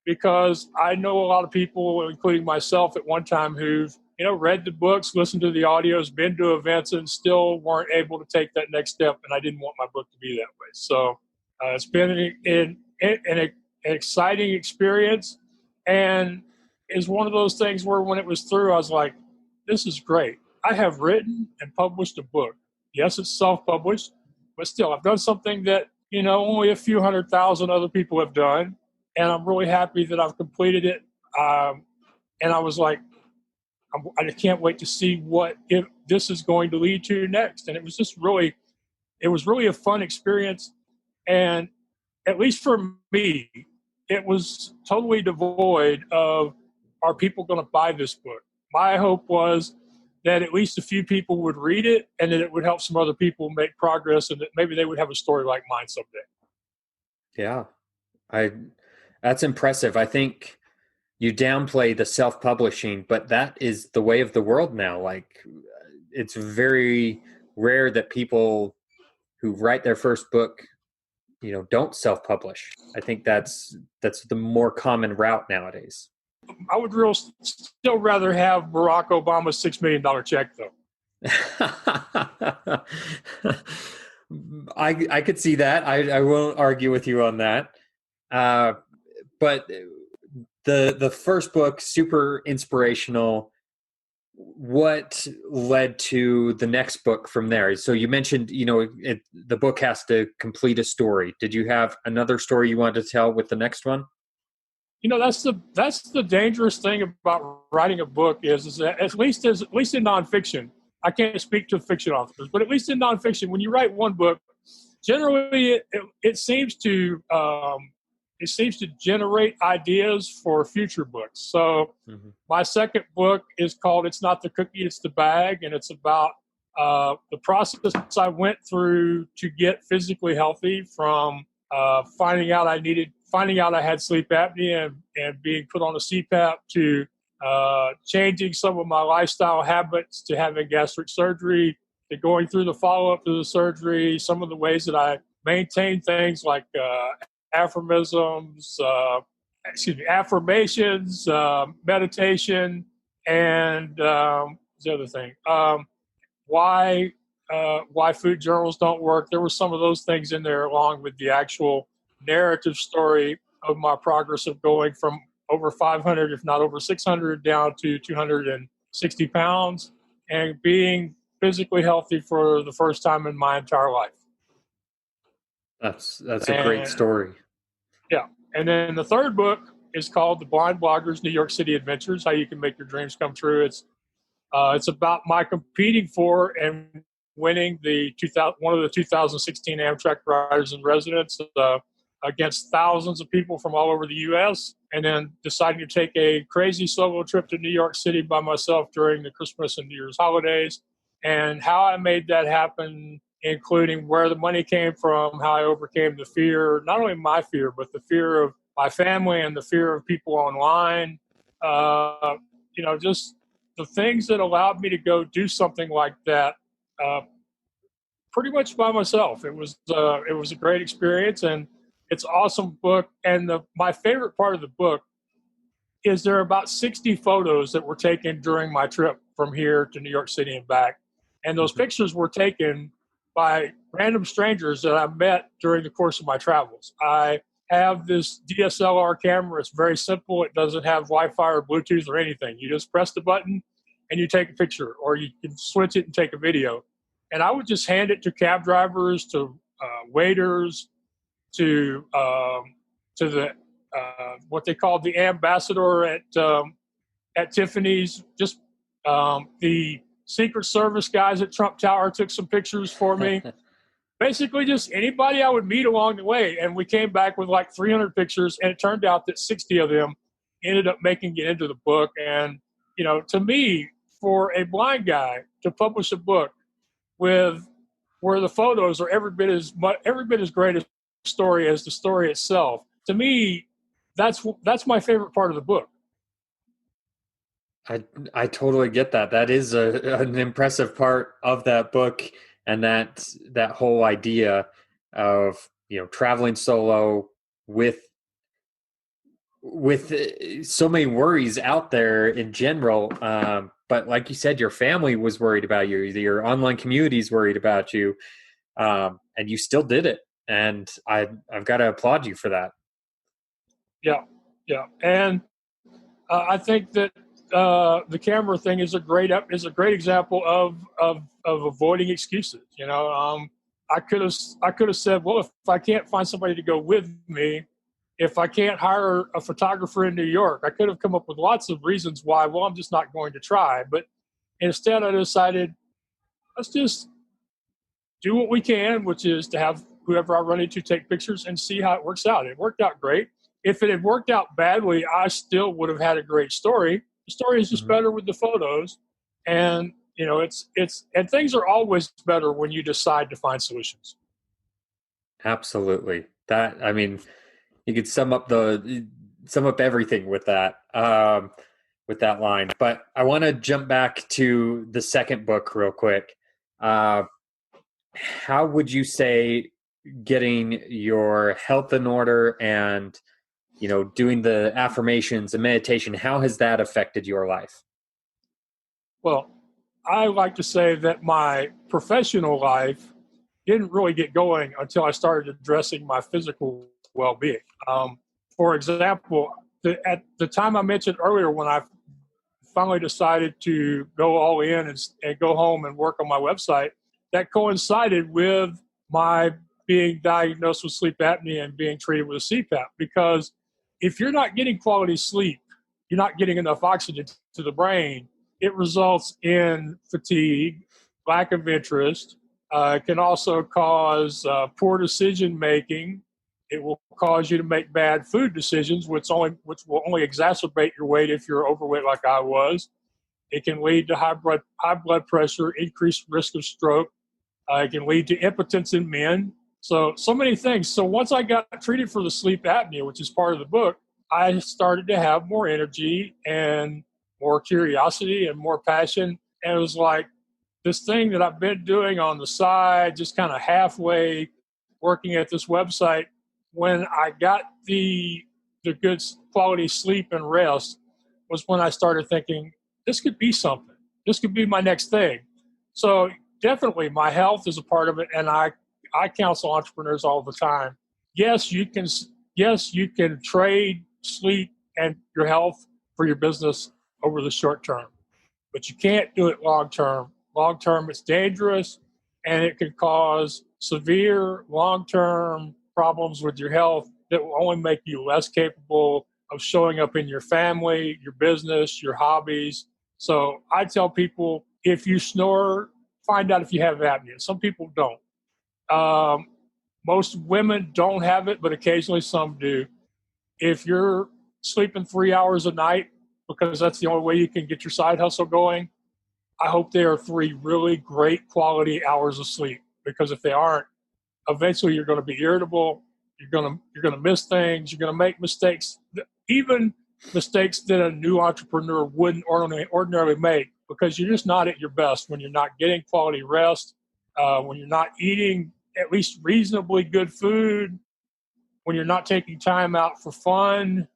because I know a lot of people, including myself at one time, who've read the books, listened to the audios, been to events, and still weren't able to take that next step, and I didn't want my book to be that way. So it's been an exciting experience, and is one of those things where when it was through, I was like, this is great. I have written and published a book. Yes, it's self-published, but still, I've done something that, only a few 100,000 other people have done, and I'm really happy that I've completed it. And I was like, I can't wait to see what this is going to lead to next. And it was really a fun experience. And at least for me, it was totally devoid of, are people going to buy this book? My hope was that at least a few people would read it and that it would help some other people make progress and that maybe they would have a story like mine someday. Yeah, that's impressive. I think you downplay the self-publishing, but that is the way of the world now. Like, it's very rare that people who write their first book, don't self-publish. I think that's the more common route nowadays. I would still rather have Barack Obama's $6 million check, though. I could see that. I won't argue with you on that. But the first book, super inspirational. What led to the next book from there? So you mentioned, the book has to complete a story. Did you have another story you wanted to tell with the next one? That's the dangerous thing about writing a book is that at least in nonfiction, I can't speak to fiction authors, but at least in nonfiction, when you write one book, generally it seems to generate ideas for future books. So my second book is called "It's Not the Cookie, It's the Bag," and it's about the process I went through to get physically healthy, from finding out I had sleep apnea and being put on a CPAP, to changing some of my lifestyle habits, to having gastric surgery, to going through the follow-up to the surgery, some of the ways that I maintain things like affirmations, meditation, and the other thing, why food journals don't work. There were some of those things in there, along with the actual narrative story of my progress of going from over 500, if not over 600, down to 260 pounds and being physically healthy for the first time in my entire life. That's a great story. Yeah. And then the third book is called The Blind Blogger's New York City Adventures, How You Can Make Your Dreams Come True. It's about my competing for and winning one of the 2016 Amtrak Riders in Residence against thousands of people from all over the U.S., and then deciding to take a crazy solo trip to New York City by myself during the Christmas and New Year's holidays, and how I made that happen, including where the money came from, how I overcame the fear, not only my fear, but the fear of my family and the fear of people online, just the things that allowed me to go do something like that pretty much by myself. It was a great experience, and It's an awesome book. And my favorite part of the book is there are about 60 photos that were taken during my trip from here to New York City and back. And those pictures were taken by random strangers that I met during the course of my travels. I have this DSLR camera. It's very simple. It doesn't have Wi-Fi or Bluetooth or anything. You just press the button and you take a picture, or you can switch it and take a video. And I would just hand it to cab drivers, to waiters, to the what they called the ambassador at Tiffany's. Just the Secret Service guys at Trump Tower took some pictures for me. Basically, just anybody I would meet along the way. And we came back with like 300 pictures, and it turned out that 60 of them ended up making it into the book. And, you know, to me, for a blind guy to publish a book where the photos are every bit as great a story as the story itself, to me, that's my favorite part of the book. I totally get that. That is an impressive part of that book, and that whole idea of, you know, traveling solo with so many worries out there in general. But like you said, your family was worried about you. Your online community is worried about you, and you still did it. And I've got to applaud you for that. Yeah, and I think that the camera thing is a great example of avoiding excuses. You know, I could have said, well, if I can't find somebody to go with me, if I can't hire a photographer in New York, I could have come up with lots of reasons why. Well, I'm just not going to try. But instead, I decided, let's just do what we can, which is to have whoever I run into take pictures and see how it works out. It worked out great. If it had worked out badly, I still would have had a great story. The story is just better with the photos. And, you know, and things are always better when you decide to find solutions. Absolutely. I mean, you could sum up everything with that line. But I want to jump back to the second book real quick. How would you say getting your health in order and, you know, doing the affirmations and meditation, how has that affected your life? Well, I like to say that my professional life didn't really get going until I started addressing my physical well-being. For example, at the time I mentioned earlier, when I finally decided to go all in and go home and work on my website, that coincided with my being diagnosed with sleep apnea and being treated with a CPAP. Because if you're not getting quality sleep, you're not getting enough oxygen to the brain, it results in fatigue, lack of interest. It can also cause poor decision making. It will cause you to make bad food decisions, which will only exacerbate your weight if you're overweight like I was. It can lead to high blood pressure, increased risk of stroke. It can lead to impotence in men. So many things. So once I got treated for the sleep apnea, which is part of the book, I started to have more energy and more curiosity and more passion. And it was like this thing that I've been doing on the side, just kind of halfway working at this website. When I got the good quality sleep and rest was when I started thinking, this could be something. This could be my next thing. So definitely my health is a part of it. And I counsel entrepreneurs all the time. Yes, you can trade sleep and your health for your business over the short term, but you can't do it long term. Long term, it's dangerous, and it can cause severe long-term problems with your health that will only make you less capable of showing up in your family, your business, your hobbies. So I tell people, if you snore, find out if you have apnea. Some people don't. Most women don't have it, but occasionally some do. If you're sleeping 3 hours a night, because that's the only way you can get your side hustle going, I hope they are 3 really great quality hours of sleep, because if they aren't, eventually you're going to be irritable. You're going to miss things. You're going to make mistakes, even mistakes that a new entrepreneur wouldn't ordinarily make, because you're just not at your best when you're not getting quality rest, when you're not eating at least reasonably good food, when you're not taking time out for fun,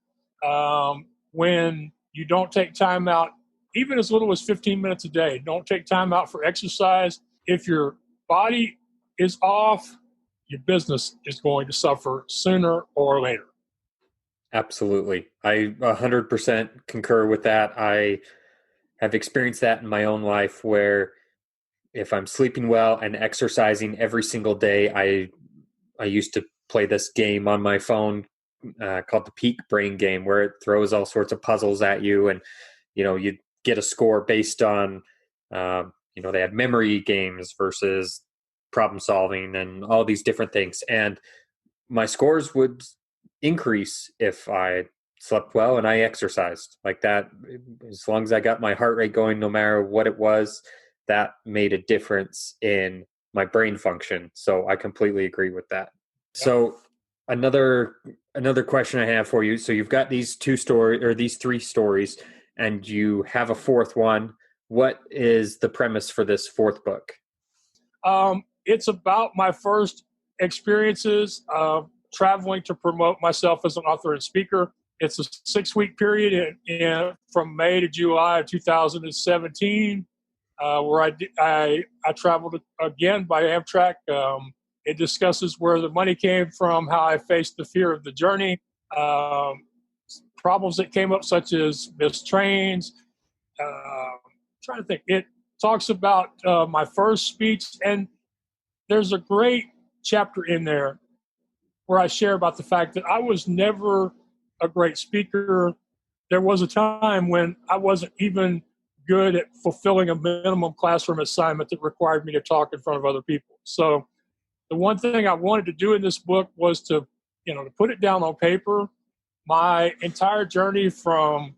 when you don't take time out, even as little as 15 minutes a day, don't take time out for exercise. If your body is off, your business is going to suffer sooner or later. Absolutely. I 100% concur with that. I have experienced that in my own life where if I'm sleeping well and exercising every single day, I used to play this game on my phone called the Peak Brain game, where it throws all sorts of puzzles at you, and you get a score based on they had memory games versus problem solving and all these different things, and my scores would increase if I slept well and I exercised like that. As long as I got my heart rate going, no matter what it was, that made a difference in my brain function. So I completely agree with that. Yeah. So another question I have for you. So you've got these these three stories, and you have a fourth one. What is the premise for this fourth book? It's about my first experiences traveling to promote myself as an author and speaker. It's a 6-week period from May to July of 2017, where I traveled again by Amtrak. It discusses where the money came from, how I faced the fear of the journey, problems that came up such as missed trains. Trying to think. It talks about my first speech, and there's a great chapter in there where I share about the fact that I was never a great speaker. There was a time when I wasn't even good at fulfilling a minimum classroom assignment that required me to talk in front of other people. So the one thing I wanted to do in this book was to put it down on paper. My entire journey from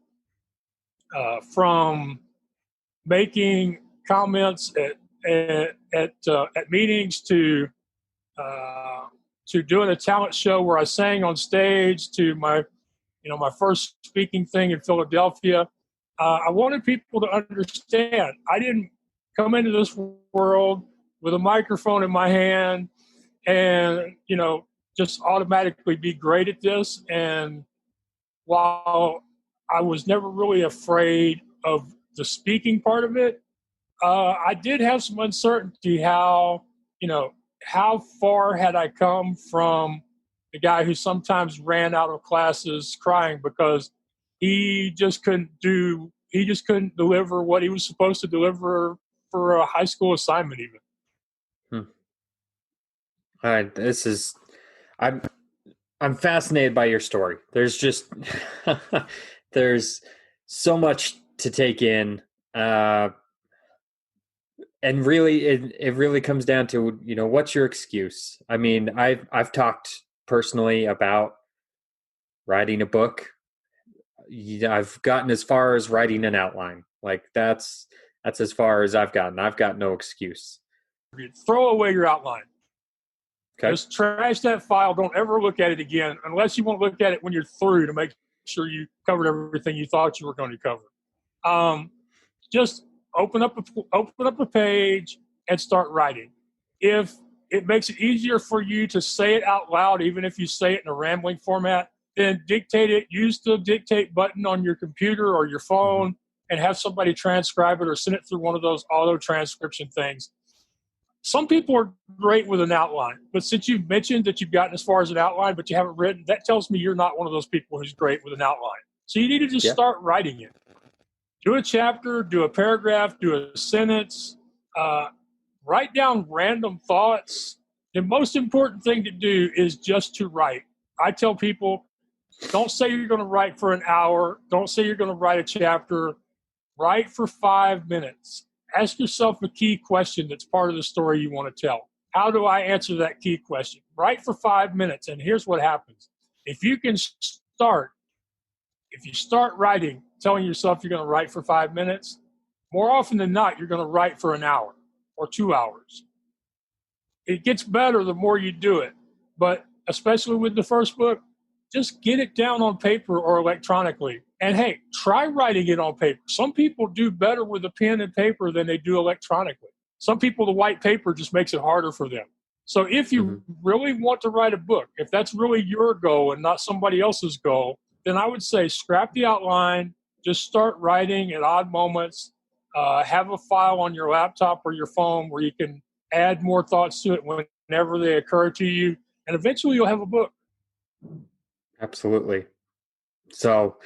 making comments at meetings to doing a talent show where I sang on stage, to my first speaking thing in Philadelphia. I wanted people to understand I didn't come into this world with a microphone in my hand and just automatically be great at this. And while I was never really afraid of the speaking part of it, I did have some uncertainty how far had I come from the guy who sometimes ran out of classes crying because he just couldn't deliver what he was supposed to deliver for a high school assignment even. All right, I'm fascinated by your story. There's just there's so much to take in. And really, it really comes down to, what's your excuse? I mean, I've talked personally about writing a book. I've gotten as far as writing an outline. Like that's as far as I've gotten. I've got no excuse. Throw away your outline. Okay. Just trash that file. Don't ever look at it again, unless you want to look at it when you're through to make sure you covered everything you thought you were going to cover. Just open up a page and start writing. If it makes it easier for you to say it out loud, even if you say it in a rambling format, then dictate it. Use the dictate button on your computer or your phone and have somebody transcribe it or send it through one of those auto transcription things. Some people are great with an outline, but since you've mentioned that you've gotten as far as an outline, but you haven't written, that tells me you're not one of those people who's great with an outline. So you need to just start writing it. Do a chapter, do a paragraph, do a sentence, write down random thoughts. The most important thing to do is just to write. I tell people, don't say you're going to write for an hour. Don't say you're going to write a chapter. Write for 5 minutes. Ask yourself a key question that's part of the story you want to tell. How do I answer that key question? Write for 5 minutes, and here's what happens. If you start writing, telling yourself you're going to write for 5 minutes, more often than not, you're going to write for an hour or 2 hours. It gets better the more you do it, but especially with the first book, just get it down on paper or electronically. And hey, try writing it on paper. Some people do better with a pen and paper than they do electronically. Some people, the white paper just makes it harder for them. So if you really want to write a book, if that's really your goal and not somebody else's goal, then I would say scrap the outline, just start writing at odd moments, have a file on your laptop or your phone where you can add more thoughts to it whenever they occur to you, and eventually you'll have a book. Absolutely. So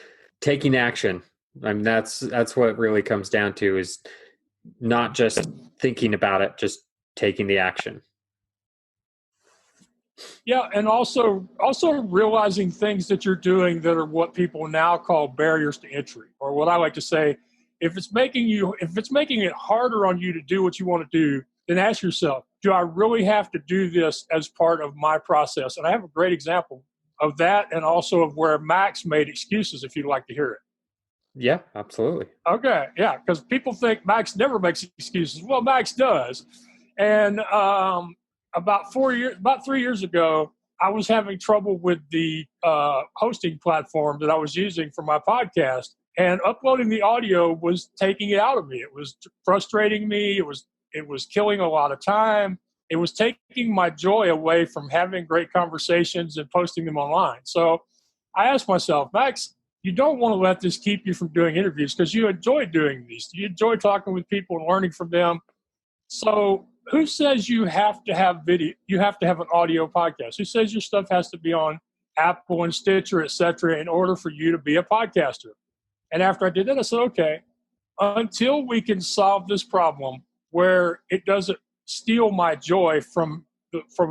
taking action, I mean, that's what it really comes down to, is not just thinking about it, just taking the action. Yeah, and also realizing things that you're doing that are what people now call barriers to entry, or what I like to say, if it's making it harder on you to do what you want to do, then ask yourself, do I really have to do this as part of my process? And I have a great example of that, and also of where Max made excuses, if you'd like to hear it. Yeah, absolutely. Okay, yeah, because people think Max never makes excuses. Well, Max does. And about 3 years ago, I was having trouble with the hosting platform that I was using for my podcast, and uploading the audio was taking it out of me. It was frustrating me. It was killing a lot of time. It was taking my joy away from having great conversations and posting them online. So I asked myself, Max, you don't want to let this keep you from doing interviews, because you enjoy doing these. You enjoy talking with people and learning from them. So who says you have to have video? You have to have an audio podcast. Who says your stuff has to be on Apple and Stitcher, et cetera, in order for you to be a podcaster? And after I did that, I said, okay, until we can solve this problem where it doesn't steal my joy from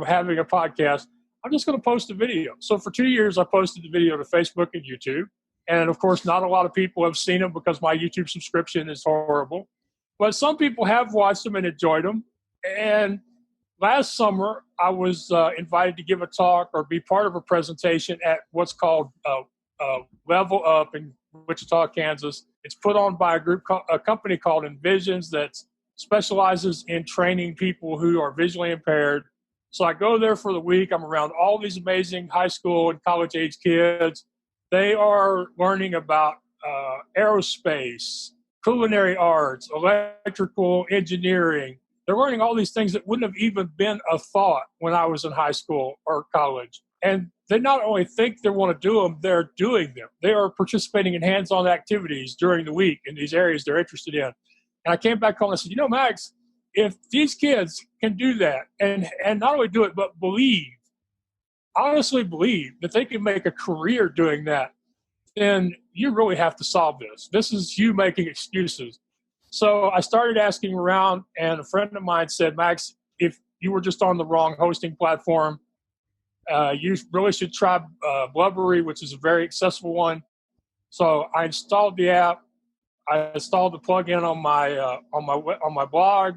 having a podcast, I'm just going to post a video. So for 2 years, I posted the video to Facebook and YouTube. And of course, not a lot of people have seen them because my YouTube subscription is horrible. But some people have watched them and enjoyed them. And last summer, I was invited to give a talk or be part of a presentation at what's called Level Up in Wichita, Kansas. It's put on by a company called Envisions that specializes in training people who are visually impaired. So I go there for the week. I'm around all these amazing high school and college age kids. They are learning about aerospace, culinary arts, electrical engineering. They're learning all these things that wouldn't have even been a thought when I was in high school or college. And they not only think they want to do them, they're doing them. They are participating in hands-on activities during the week in these areas they're interested in. And I came back home and I said, Max, if these kids can do that and not only do it, but honestly believe that they can make a career doing that, then you really have to solve this. This is you making excuses. So I started asking around, and a friend of mine said, Max, if you were just on the wrong hosting platform, you really should try Blubbery, which is a very accessible one. So I installed the app. I installed the plugin on my blog.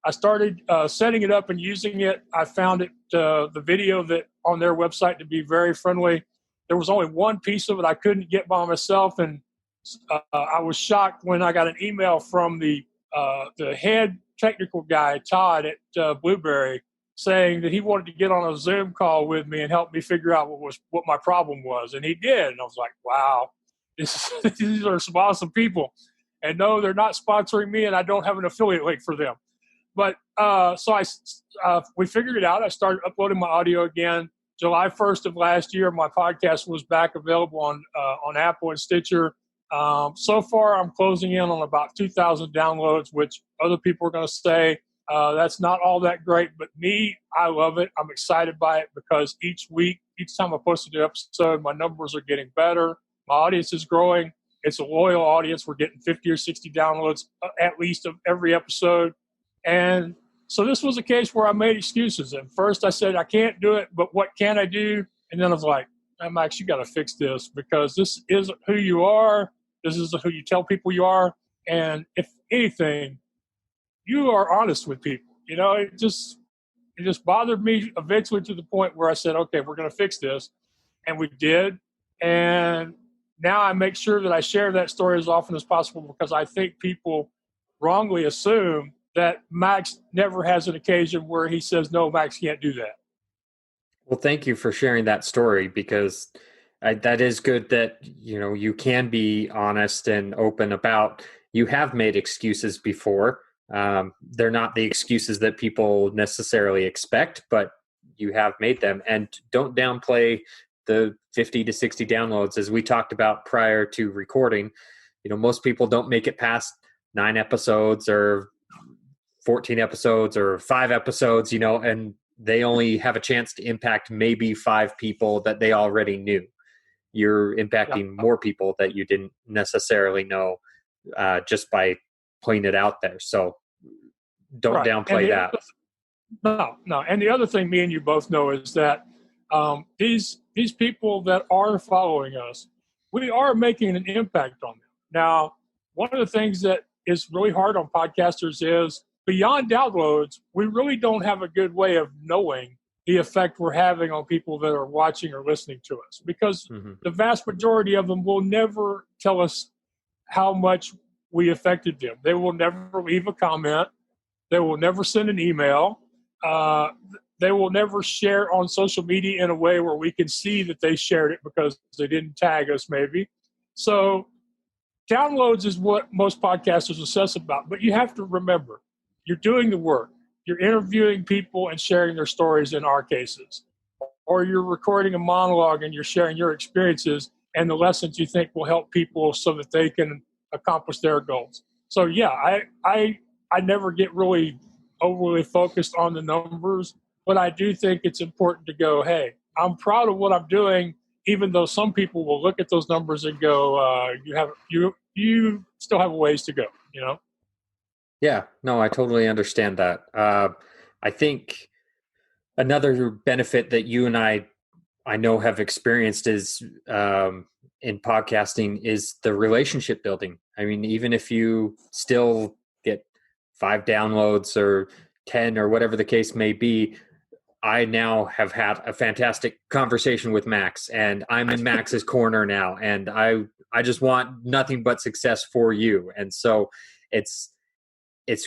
I started setting it up and using it. I found it the video that on their website to be very friendly. There was only one piece of it I couldn't get by myself, and I was shocked when I got an email from the head technical guy, Todd at Blueberry, saying that he wanted to get on a Zoom call with me and help me figure out what my problem was, and he did. And I was like, wow, these are some awesome people. And no, they're not sponsoring me, and I don't have an affiliate link for them. But so we figured it out. I started uploading my audio again. July 1st of last year, my podcast was back available on Apple and Stitcher. So far, I'm closing in on about 2,000 downloads, which other people are going to say that's not all that great. But me, I love it. I'm excited by it because each time I post a new episode, my numbers are getting better. My audience is growing. It's a loyal audience. We're getting 50 or 60 downloads at least of every episode. And so this was a case where I made excuses. At first I said, I can't do it, but what can I do? And then I was like, Max, you got to fix this because this isn't who you are. This isn't who you tell people you are. And if anything, you are honest with people. It just bothered me eventually to the point where I said, okay, we're going to fix this. And we did. And now I make sure that I share that story as often as possible because I think people wrongly assume that Max never has an occasion where he says, no, Max can't do that. Well, thank you for sharing that story because that is good that, you can be honest and open about you have made excuses before. They're not the excuses that people necessarily expect, but you have made them. And don't downplay the 50 to 60 downloads, as we talked about prior to recording. Most people don't make it past 9 episodes or 14 episodes or 5 episodes, and they only have a chance to impact maybe 5 people that they already knew. You're impacting more people that you didn't necessarily know just by putting it out there. So don't downplay that. No. And the other thing me and you both know is that these people that are following us, we are making an impact on them. Now, one of the things that is really hard on podcasters is beyond downloads, we really don't have a good way of knowing the effect we're having on people that are watching or listening to us, because the vast majority of them will never tell us how much we affected them. They will never leave a comment. They will never send an email. They will never share on social media in a way where we can see that they shared it because they didn't tag us maybe. So downloads is what most podcasters assess about. But you have to remember, you're doing the work. You're interviewing people and sharing their stories in our cases. Or you're recording a monologue and you're sharing your experiences and the lessons you think will help people so that they can accomplish their goals. So yeah, I never get really overly focused on the numbers, but I do think it's important to go, hey, I'm proud of what I'm doing, even though some people will look at those numbers and go, you still have a ways to go, Yeah, no, I totally understand that. I think another benefit that you and I know have experienced is in podcasting is the relationship building. I mean, even if you still get 5 downloads or 10 or whatever the case may be, I now have had a fantastic conversation with Max, and I'm in Max's corner now, and I just want nothing but success for you. And so it's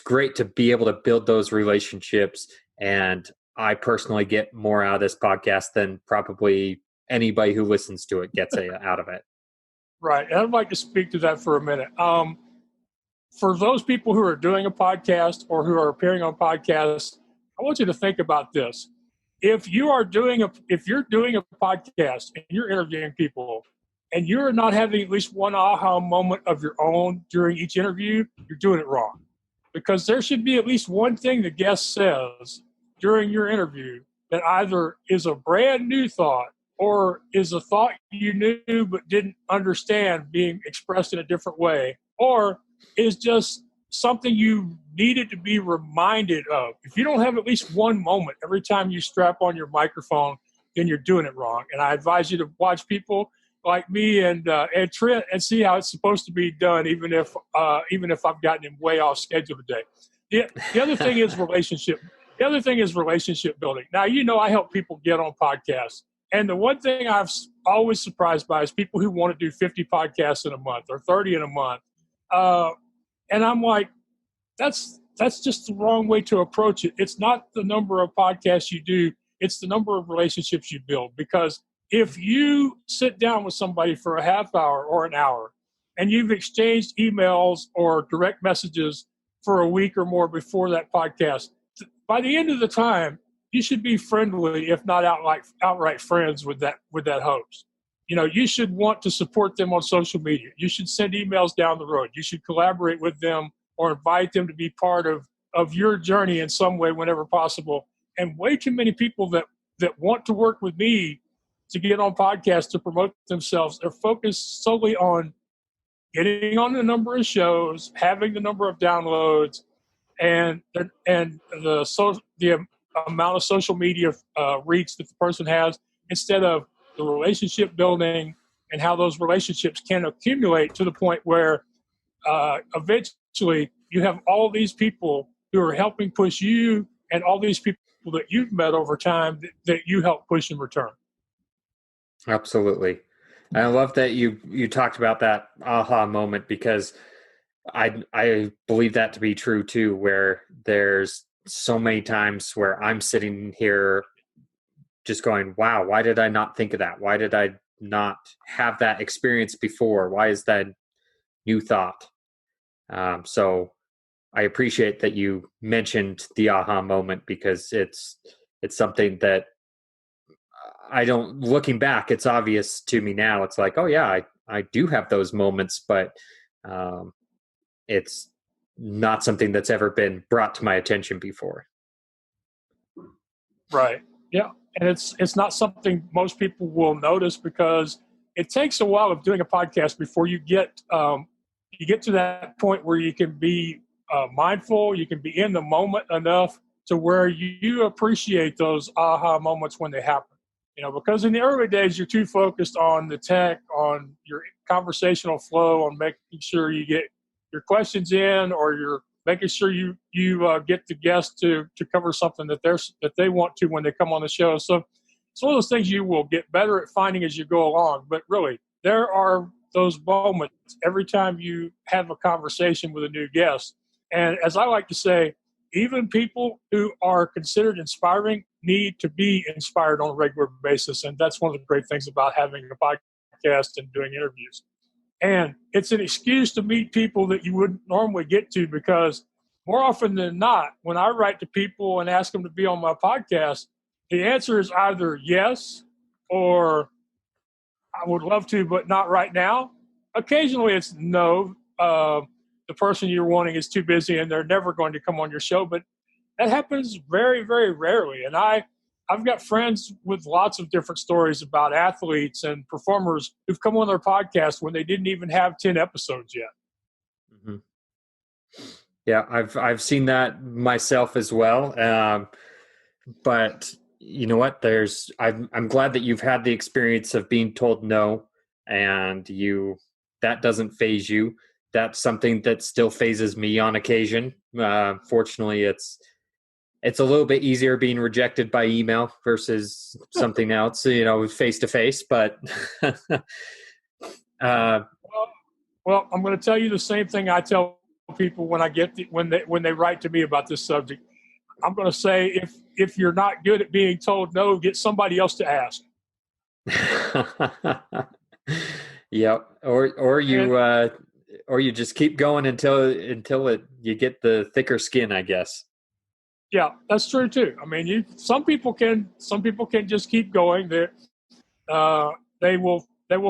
great to be able to build those relationships, and I personally get more out of this podcast than probably anybody who listens to it gets out of it. Right. And I'd like to speak to that for a minute. For those people who are doing a podcast or who are appearing on podcasts, I want you to think about this. If you're doing a podcast and you're interviewing people and you're not having at least one aha moment of your own during each interview, you're doing it wrong. Because there should be at least one thing the guest says during your interview that either is a brand new thought or is a thought you knew but didn't understand being expressed in a different way, or is just something you needed to be reminded of. If you don't have at least one moment every time you strap on your microphone, then you're doing it wrong. And I advise you to watch people like me and Trent and see how it's supposed to be done, even if I've gotten him way off schedule today. The other thing is relationship. The other thing is relationship building. Now, I help people get on podcasts. And the one thing I've always surprised by is people who want to do 50 podcasts in a month or 30 in a month. And I'm like, that's just the wrong way to approach it. It's not the number of podcasts you do. It's the number of relationships you build. Because if you sit down with somebody for a half hour or an hour and you've exchanged emails or direct messages for a week or more before that podcast, by the end of the time, you should be friendly, if not outright friends with that host. You should want to support them on social media. You should send emails down the road. You should collaborate with them or invite them to be part of your journey in some way whenever possible. And way too many people that want to work with me to get on podcasts to promote themselves are focused solely on getting on the number of shows, having the number of downloads, and the amount of social media reach that the person has, instead of the relationship building and how those relationships can accumulate to the point where eventually you have all these people who are helping push you and all these people that you've met over time that you help push in return. Absolutely. And I love that you talked about that aha moment, because I believe that to be true too, where there's so many times where I'm sitting here just going, wow, why did I not think of that? Why did I not have that experience before? Why is that new thought? So I appreciate that you mentioned the aha moment, because it's something that I don't, looking back, it's obvious to me now. It's like, oh yeah, I do have those moments, but it's not something that's ever been brought to my attention before. Right. Yeah. And it's not something most people will notice, because it takes a while of doing a podcast before you get to that point where you can be mindful, you can be in the moment enough to where you appreciate those aha moments when they happen. Because in the early days, you're too focused on the tech, on your conversational flow, on making sure you get your questions in, or you're making sure you get the guests to cover something that they want to when they come on the show. So it's one of those things you will get better at finding as you go along. But really, there are those moments every time you have a conversation with a new guest. And as I like to say, even people who are considered inspiring need to be inspired on a regular basis. And that's one of the great things about having a podcast and doing interviews. And it's an excuse to meet people that you wouldn't normally get to, because more often than not, when I write to people and ask them to be on my podcast, the answer is either yes or I would love to, but not right now. Occasionally it's no. The person you're wanting is too busy and they're never going to come on your show. But that happens very, very rarely. And I've got friends with lots of different stories about athletes and performers who've come on their podcast when they didn't even have 10 episodes yet. Mm-hmm. Yeah, I've seen that myself as well. But you know what? I'm glad that you've had the experience of being told no, and that doesn't faze you. That's something that still phases me on occasion. Fortunately, it's a little bit easier being rejected by email versus something else, face to face. But well, I'm going to tell you the same thing I tell people when they write to me about this subject. I'm going to say, if you're not good at being told no, get somebody else to ask. Yep. Or you just keep going until you get the thicker skin, I guess. Yeah, that's true too. I mean, some people can just keep going. They will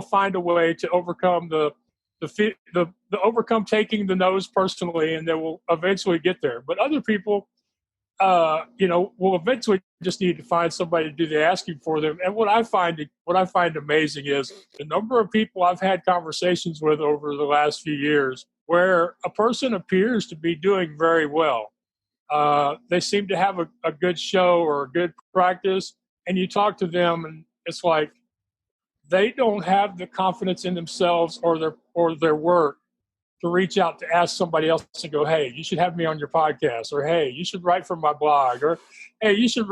find a way to overcome the overcome taking the no's personally, and they will eventually get there. But other people, will eventually just need to find somebody to do the asking for them. And what I find amazing is the number of people I've had conversations with over the last few years where a person appears to be doing very well. They seem to have a good show or a good practice, and you talk to them and it's like they don't have the confidence in themselves or their work to reach out to ask somebody else and go, hey, you should have me on your podcast, or hey, you should write for my blog, or hey, you should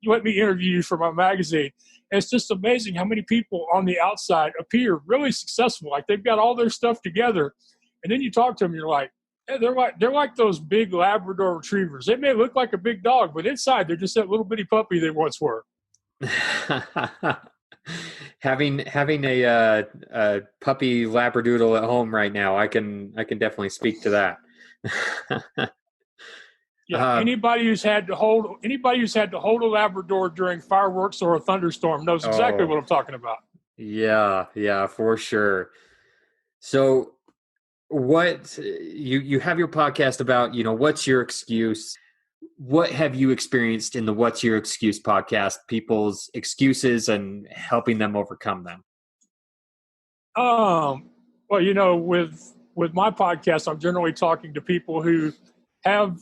let me interview you for my magazine. And it's just amazing how many people on the outside appear really successful, like they've got all their stuff together, and then you talk to them, you're like, hey, they're like those big Labrador retrievers. They may look like a big dog, but inside they're just that little bitty puppy they once were. Having a puppy Labradoodle at home right now, I can definitely speak to that. Yeah, anybody who's had to hold a Labrador during fireworks or a thunderstorm knows exactly what I'm talking about. Yeah, for sure. So, what you have your podcast about? What's your excuse? What have you experienced in the What's Your Excuse podcast, people's excuses and helping them overcome them? Well, with my podcast, I'm generally talking to people who have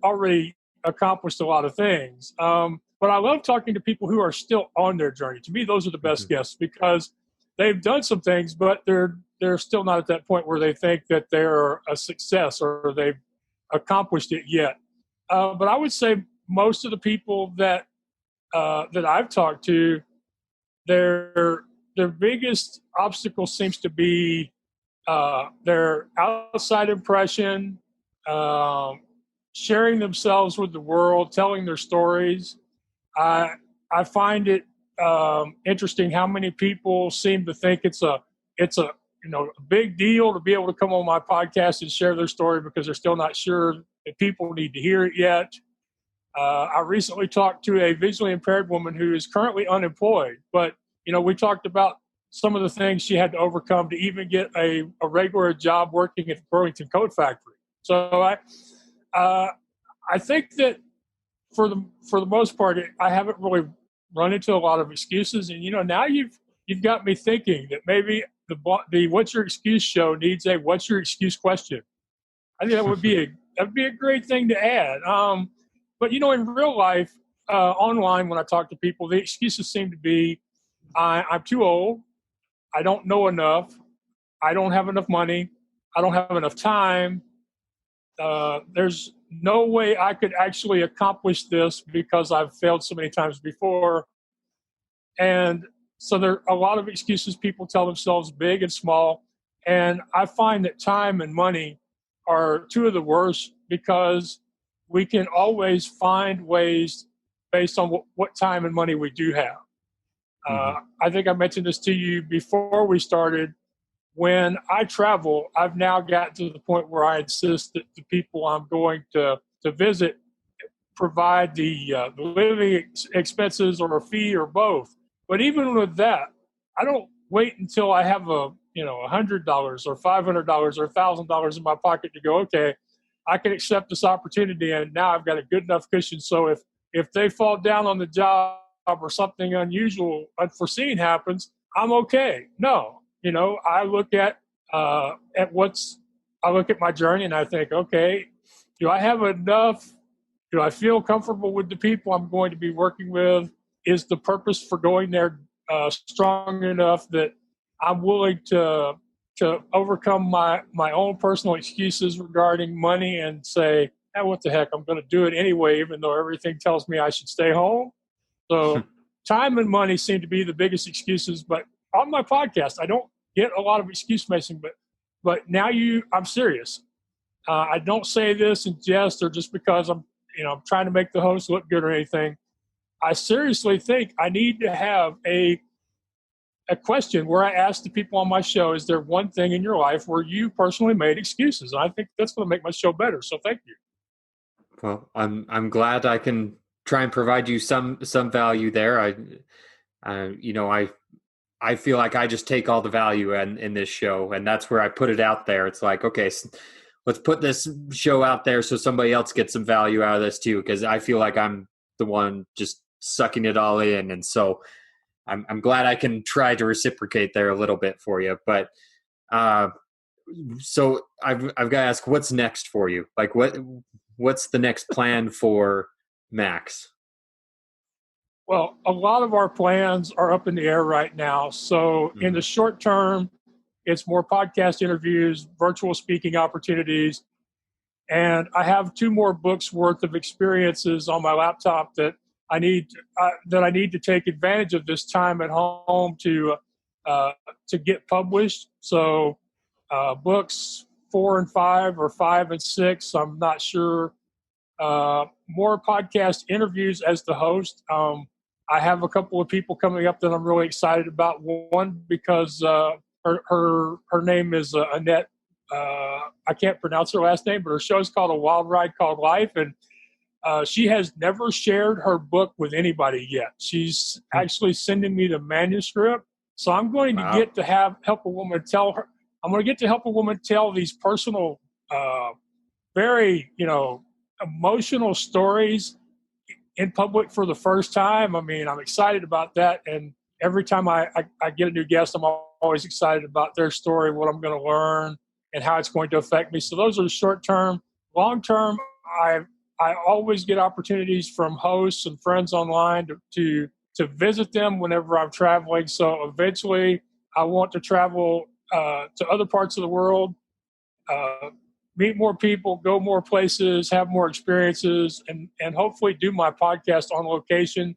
already accomplished a lot of things. But I love talking to people who are still on their journey. To me, those are the best guests, because they've done some things, but they're still not at that point where they think that they're a success or they've accomplished it yet. But I would say most of the people that I've talked to, their biggest obstacle seems to be their outside impression, sharing themselves with the world, telling their stories. I find it interesting how many people seem to think it's a a big deal to be able to come on my podcast and share their story because they're still not sure that people need to hear it yet. I recently talked to a visually impaired woman who is currently unemployed, but we talked about some of the things she had to overcome to even get a regular job working at the Burlington Coat Factory. So I think that for the most part, I haven't really run into a lot of excuses. And now you've got me thinking that maybe the What's Your Excuse show needs a What's Your Excuse question. I think that would be a great thing to add. But in real life, online when I talk to people, the excuses seem to be, I'm too old, I don't know enough, I don't have enough money, I don't have enough time. There's no way I could actually accomplish this because I've failed so many times before. And so there are a lot of excuses people tell themselves, big and small. And I find that time and money are two of the worst because we can always find ways based on what time and money we do have. I think I mentioned this to you before we started. When I travel, I've now gotten to the point where I insist that the people I'm going to visit provide the living expenses or a fee or both. But even with that, I don't wait until I have $100 or $500 or $1,000 in my pocket to go, okay, I can accept this opportunity, and now I've got a good enough cushion. So if they fall down on the job or something unusual, unforeseen happens, I'm okay. No. I look at my journey and I think, okay, do I have enough? Do I feel comfortable with the people I'm going to be working with? Is the purpose for going there strong enough that I'm willing to overcome my own personal excuses regarding money and say, hey, what the heck, I'm going to do it anyway, even though everything tells me I should stay home. So time and money seem to be the biggest excuses, but on my podcast, I don't get a lot of excuse making, but now I'm serious. I don't say this in jest or just because I'm trying to make the host look good or anything. I seriously think I need to have a question where I ask the people on my show, is there one thing in your life where you personally made excuses? And I think that's going to make my show better. So thank you. Well, I'm glad I can try and provide you some value there. I feel like I just take all the value in this show, and that's where I put it out there. It's like, okay, let's put this show out there so somebody else gets some value out of this too, because I feel like I'm the one just sucking it all in. And so I'm glad I can try to reciprocate there a little bit for you. But so I've got to ask, what's next for you? Like what's the next plan for Max? Well, a lot of our plans are up in the air right now. So in the short term, it's more podcast interviews, virtual speaking opportunities. And I have 2 more books worth of experiences on my laptop that I need to take advantage of this time at home to get published. So books 4 and 5 or 5 and 6, I'm not sure. More podcast interviews as the host. I have a couple of people coming up that I'm really excited about. One, because her name is Annette. I can't pronounce her last name, but her show is called A Wild Ride Called Life. And she has never shared her book with anybody yet. She's actually sending me the manuscript. So I'm going to get to help a woman tell her. I'm going to get to help a woman tell these personal, very, emotional stories in public for the first time. I mean, I'm excited about that. And every time I get a new guest, I'm always excited about their story, what I'm going to learn, and how it's going to affect me. So those are the short term. Long term, I always get opportunities from hosts and friends online to visit them whenever I'm traveling. So eventually I want to travel to other parts of the world, meet more people, go more places, have more experiences, and hopefully do my podcast on location.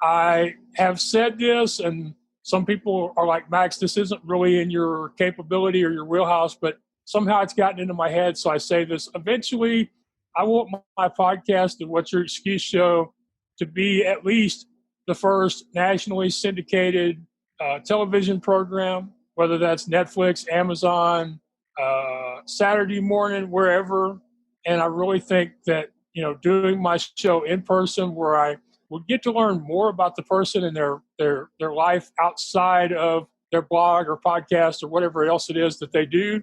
I have said this, and some people are like, Max, this isn't really in your capability or your wheelhouse, but somehow it's gotten into my head. So I say this. Eventually, I want my podcast, the What's Your Excuse show, to be at least the first nationally syndicated television program, whether that's Netflix, Amazon, Saturday morning, wherever. And I really think that, doing my show in person where I would get to learn more about the person and their life outside of their blog or podcast or whatever else it is that they do,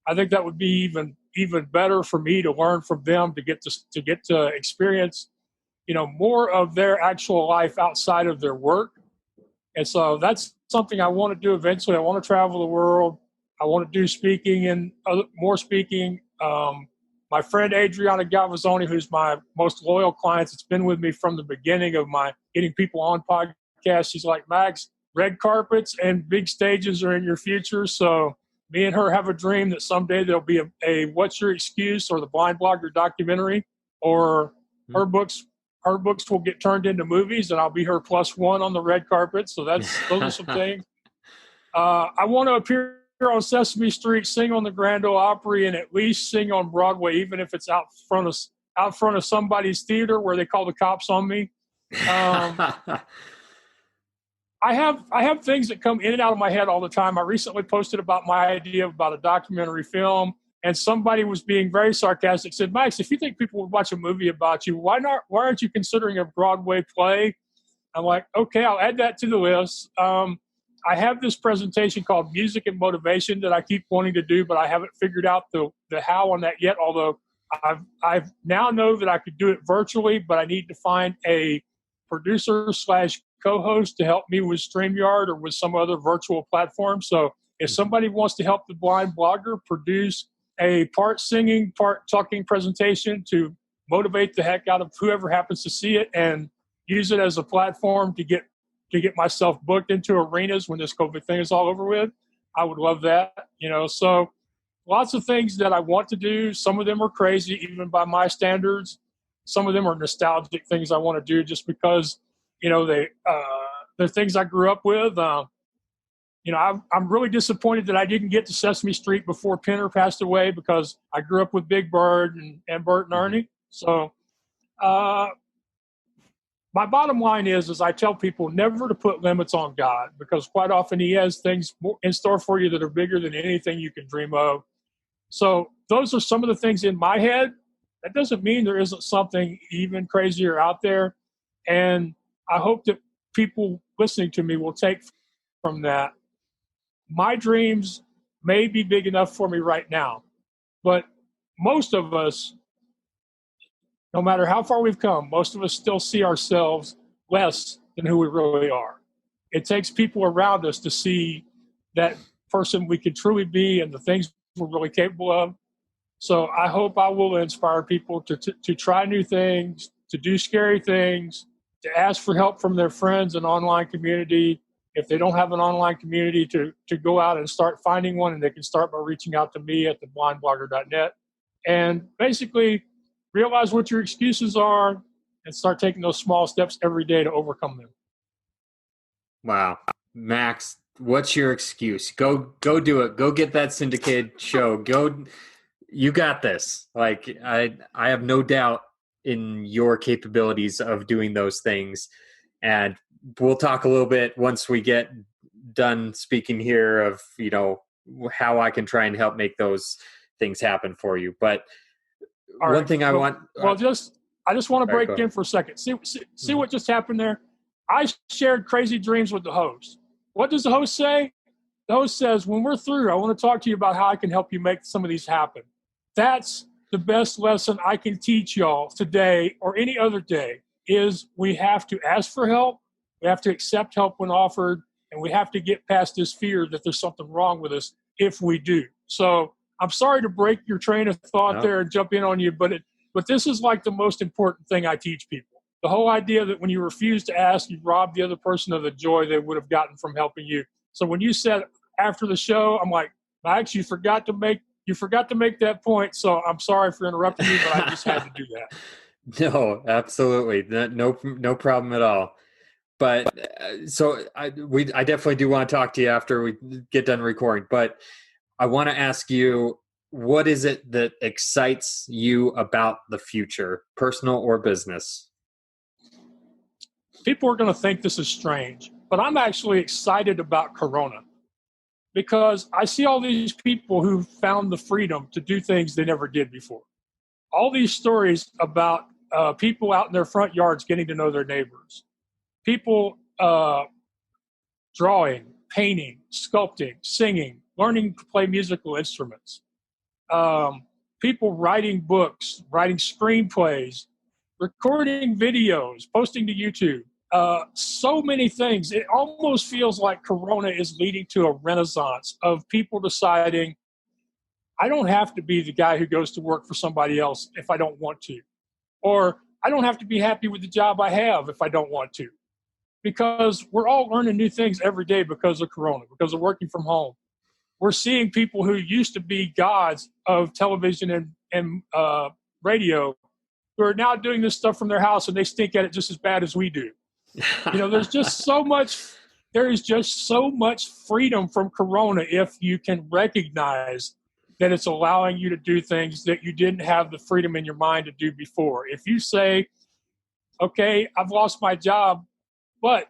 I think that would be even better for me to learn from them, to get to experience, more of their actual life outside of their work. And so that's something I want to do eventually. I want to travel the world. I want to do speaking and more speaking. My friend Adriana Galvazzoni, who's my most loyal client, it's been with me from the beginning of my getting people on podcasts. She's like, Max, red carpets and big stages are in your future. So me and her have a dream that someday there'll be a What's Your Excuse or the Blind Blogger documentary, or her books will get turned into movies, and I'll be her plus one on the red carpet. So those are some things. I want to appear on Sesame Street, sing on the Grand Ole Opry, and at least sing on Broadway, even if it's out front of somebody's theater where they call the cops on me. I have things that come in and out of my head all the time. I recently posted about my idea about a documentary film, and somebody was being very sarcastic, said, Max, if you think people would watch a movie about you, why aren't you considering a Broadway play? I'm like, okay, I'll add that to the list. I have this presentation called Music and Motivation that I keep wanting to do, but I haven't figured out the how on that yet, although I now know that I could do it virtually, but I need to find a producer/co-host to help me with StreamYard or with some other virtual platform. So if somebody wants to help the blind blogger produce a part singing, part talking presentation to motivate the heck out of whoever happens to see it and use it as a platform to get myself booked into arenas when this COVID thing is all over with, I would love that. So lots of things that I want to do. Some of them are crazy, even by my standards. Some of them are nostalgic things I want to do just because, they're things I grew up with. I'm really disappointed that I didn't get to Sesame Street before Penner passed away, because I grew up with Big Bird and Bert and Ernie. So my bottom line is I tell people never to put limits on God, because quite often he has things in store for you that are bigger than anything you can dream of. So those are some of the things in my head. That doesn't mean there isn't something even crazier out there. And I hope that people listening to me will take from that. My dreams may be big enough for me right now, but most of us, no matter how far we've come, most of us still see ourselves less than who we really are. It takes people around us to see that person we can truly be and the things we're really capable of. So I hope I will inspire people to try new things, to do scary things, to ask for help from their friends and online community. If they don't have an online community, to go out and start finding one, and they can start by reaching out to me at theblindblogger.net. And basically realize what your excuses are and start taking those small steps every day to overcome them. Wow. Max, what's your excuse? Go do it. Go get that syndicated show. Go. You got this. Like, I have no doubt in your capabilities of doing those things. And we'll talk a little bit once we get done speaking here of, how I can try and help make those things happen for you. But one thing I want. I just want to break in for a second. See what just happened there? I shared crazy dreams with the host. What does the host say? The host says, when we're through, I want to talk to you about how I can help you make some of these happen. That's the best lesson I can teach y'all today or any other day, is we have to ask for help. We have to accept help when offered, and we have to get past this fear that there's something wrong with us if we do. So I'm sorry to break your train of thought there and jump in on you, but this is like the most important thing I teach people. The whole idea that when you refuse to ask, you rob the other person of the joy they would have gotten from helping you. So when you said after the show, I'm like, Max, you forgot to make that point. So I'm sorry for interrupting you, but I just had to do that. No, absolutely. No problem at all. But so I definitely do want to talk to you after we get done recording, but I want to ask you, what is it that excites you about the future, personal or business? People are going to think this is strange, but I'm actually excited about Corona. because I see all these people who found the freedom to do things they never did before. All these stories about people out in their front yards getting to know their neighbors, people drawing, painting, sculpting, singing, learning to play musical instruments, people writing books, writing screenplays, recording videos, posting to YouTube. So many things. It almost feels like Corona is leading to a renaissance of people deciding, I don't have to be the guy who goes to work for somebody else if I don't want to. Or I don't have to be happy with the job I have if I don't want to. Because we're all learning new things every day because of Corona, because of working from home. We're seeing people who used to be gods of television and radio who are now doing this stuff from their house, and they stink at it just as bad as we do. There's just so much. There is just so much freedom from Corona if you can recognize that it's allowing you to do things that you didn't have the freedom in your mind to do before. If you say, okay, I've lost my job, but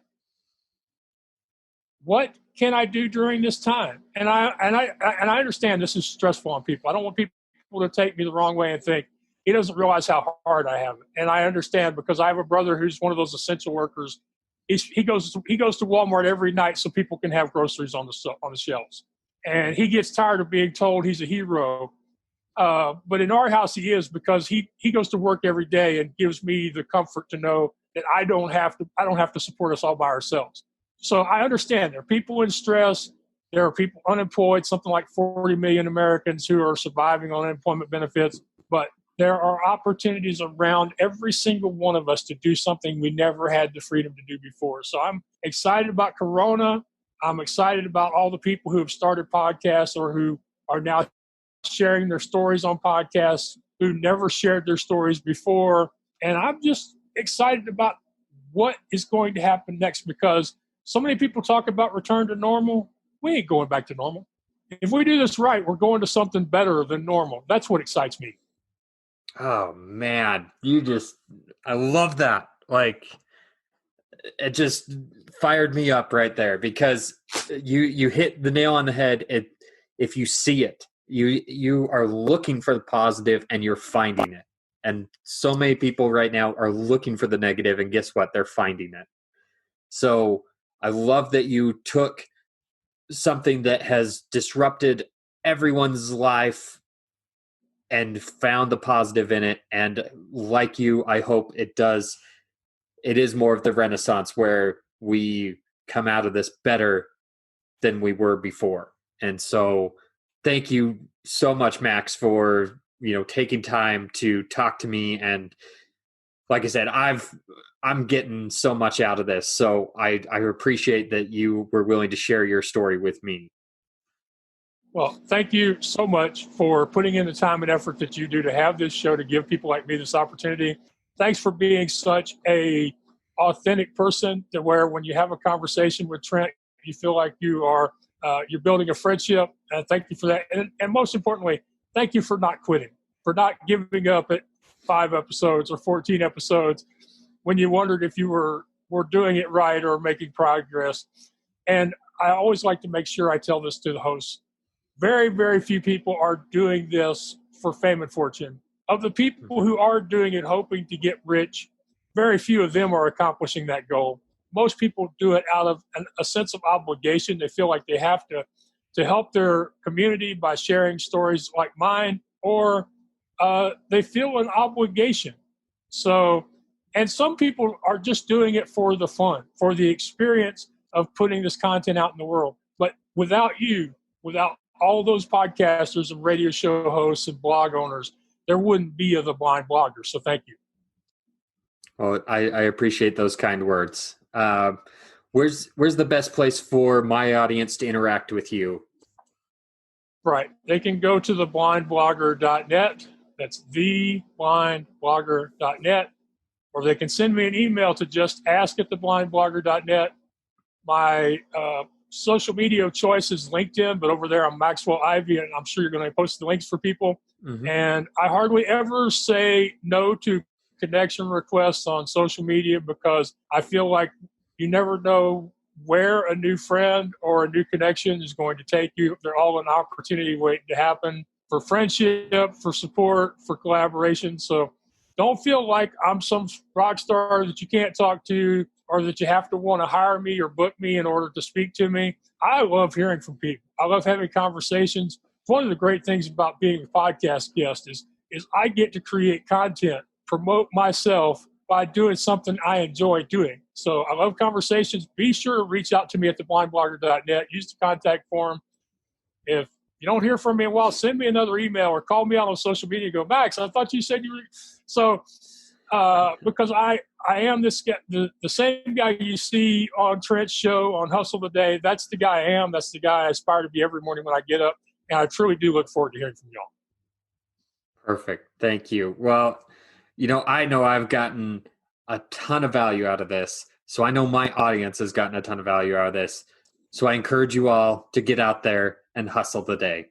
what can I do during this time? And I understand this is stressful on people. I don't want people to take me the wrong way and think he doesn't realize how hard I have it. And I understand, because I have a brother who's one of those essential workers. He goes to Walmart every night so people can have groceries on the shelves. And he gets tired of being told he's a hero. But in our house, he is, because he goes to work every day and gives me the comfort to know that I don't have to support us all by ourselves. So I understand there are people in stress. There are people unemployed, something like 40 million Americans who are surviving on unemployment benefits. But there are opportunities around every single one of us to do something we never had the freedom to do before. So I'm excited about Corona. I'm excited about all the people who have started podcasts or who are now sharing their stories on podcasts, who never shared their stories before. And I'm just excited about what is going to happen next, because so many people talk about return to normal. We ain't going back to normal. If we do this right, we're going to something better than normal. That's what excites me. Oh man, I love that. Like, it just fired me up right there, because you hit the nail on the head. If you see it, you are looking for the positive and you're finding it. And so many people right now are looking for the negative, and guess what? They're finding it. So I love that you took something that has disrupted everyone's life and found the positive in it. And like you, I hope it is more of the Renaissance where we come out of this better than we were before. And so thank you so much, Max, for, taking time to talk to me. And like I said, I'm getting so much out of this. So I appreciate that you were willing to share your story with me. Well, thank you so much for putting in the time and effort that you do to have this show, to give people like me this opportunity. Thanks for being such a authentic person, to where when you have a conversation with Trent, you feel like you're building a friendship. Thank you for that. And most importantly, thank you for not quitting, for not giving up at 5 episodes or 14 episodes when you wondered if you were doing it right or making progress. And I always like to make sure I tell this to the hosts. Very, very few people are doing this for fame and fortune. Of the people who are doing it hoping to get rich, very few of them are accomplishing that goal. Most people do it out of a sense of obligation. They feel like they have to help their community by sharing stories like mine, or they feel an obligation. So, and some people are just doing it for the fun, for the experience of putting this content out in the world. But without you, without all those podcasters and radio show hosts and blog owners, there wouldn't be The Blind Blogger. So thank you. Oh, I appreciate those kind words. Where's the best place for my audience to interact with you? Right. They can go to theblindblogger.net. That's theblindblogger.net. Or they can send me an email to just ask@theblindblogger.net. My social media choice is LinkedIn, but over there I'm Maxwell Ivey, and I'm sure you're going to post the links for people. Mm-hmm. And I hardly ever say no to connection requests on social media, because I feel like you never know where a new friend or a new connection is going to take you. They're all an opportunity waiting to happen for friendship, for support, for collaboration. So don't feel like I'm some rock star that you can't talk to or that you have to want to hire me or book me in order to speak to me. I love hearing from people. I love having conversations. One of the great things about being a podcast guest is I get to create content, promote myself by doing something I enjoy doing. So I love conversations. Be sure to reach out to me at theblindblogger.net. Use the contact form. If you don't hear from me in a while, send me another email or call me out on social media and go, Max, I thought you said you were. So because I am the same guy you see on Trent's show on Hustle Today. That's the guy I am. That's the guy I aspire to be every morning when I get up. And I truly do look forward to hearing from y'all. Perfect. Thank you. Well, I know I've gotten a ton of value out of this. So I know my audience has gotten a ton of value out of this. So I encourage you all to get out there and hustle the day.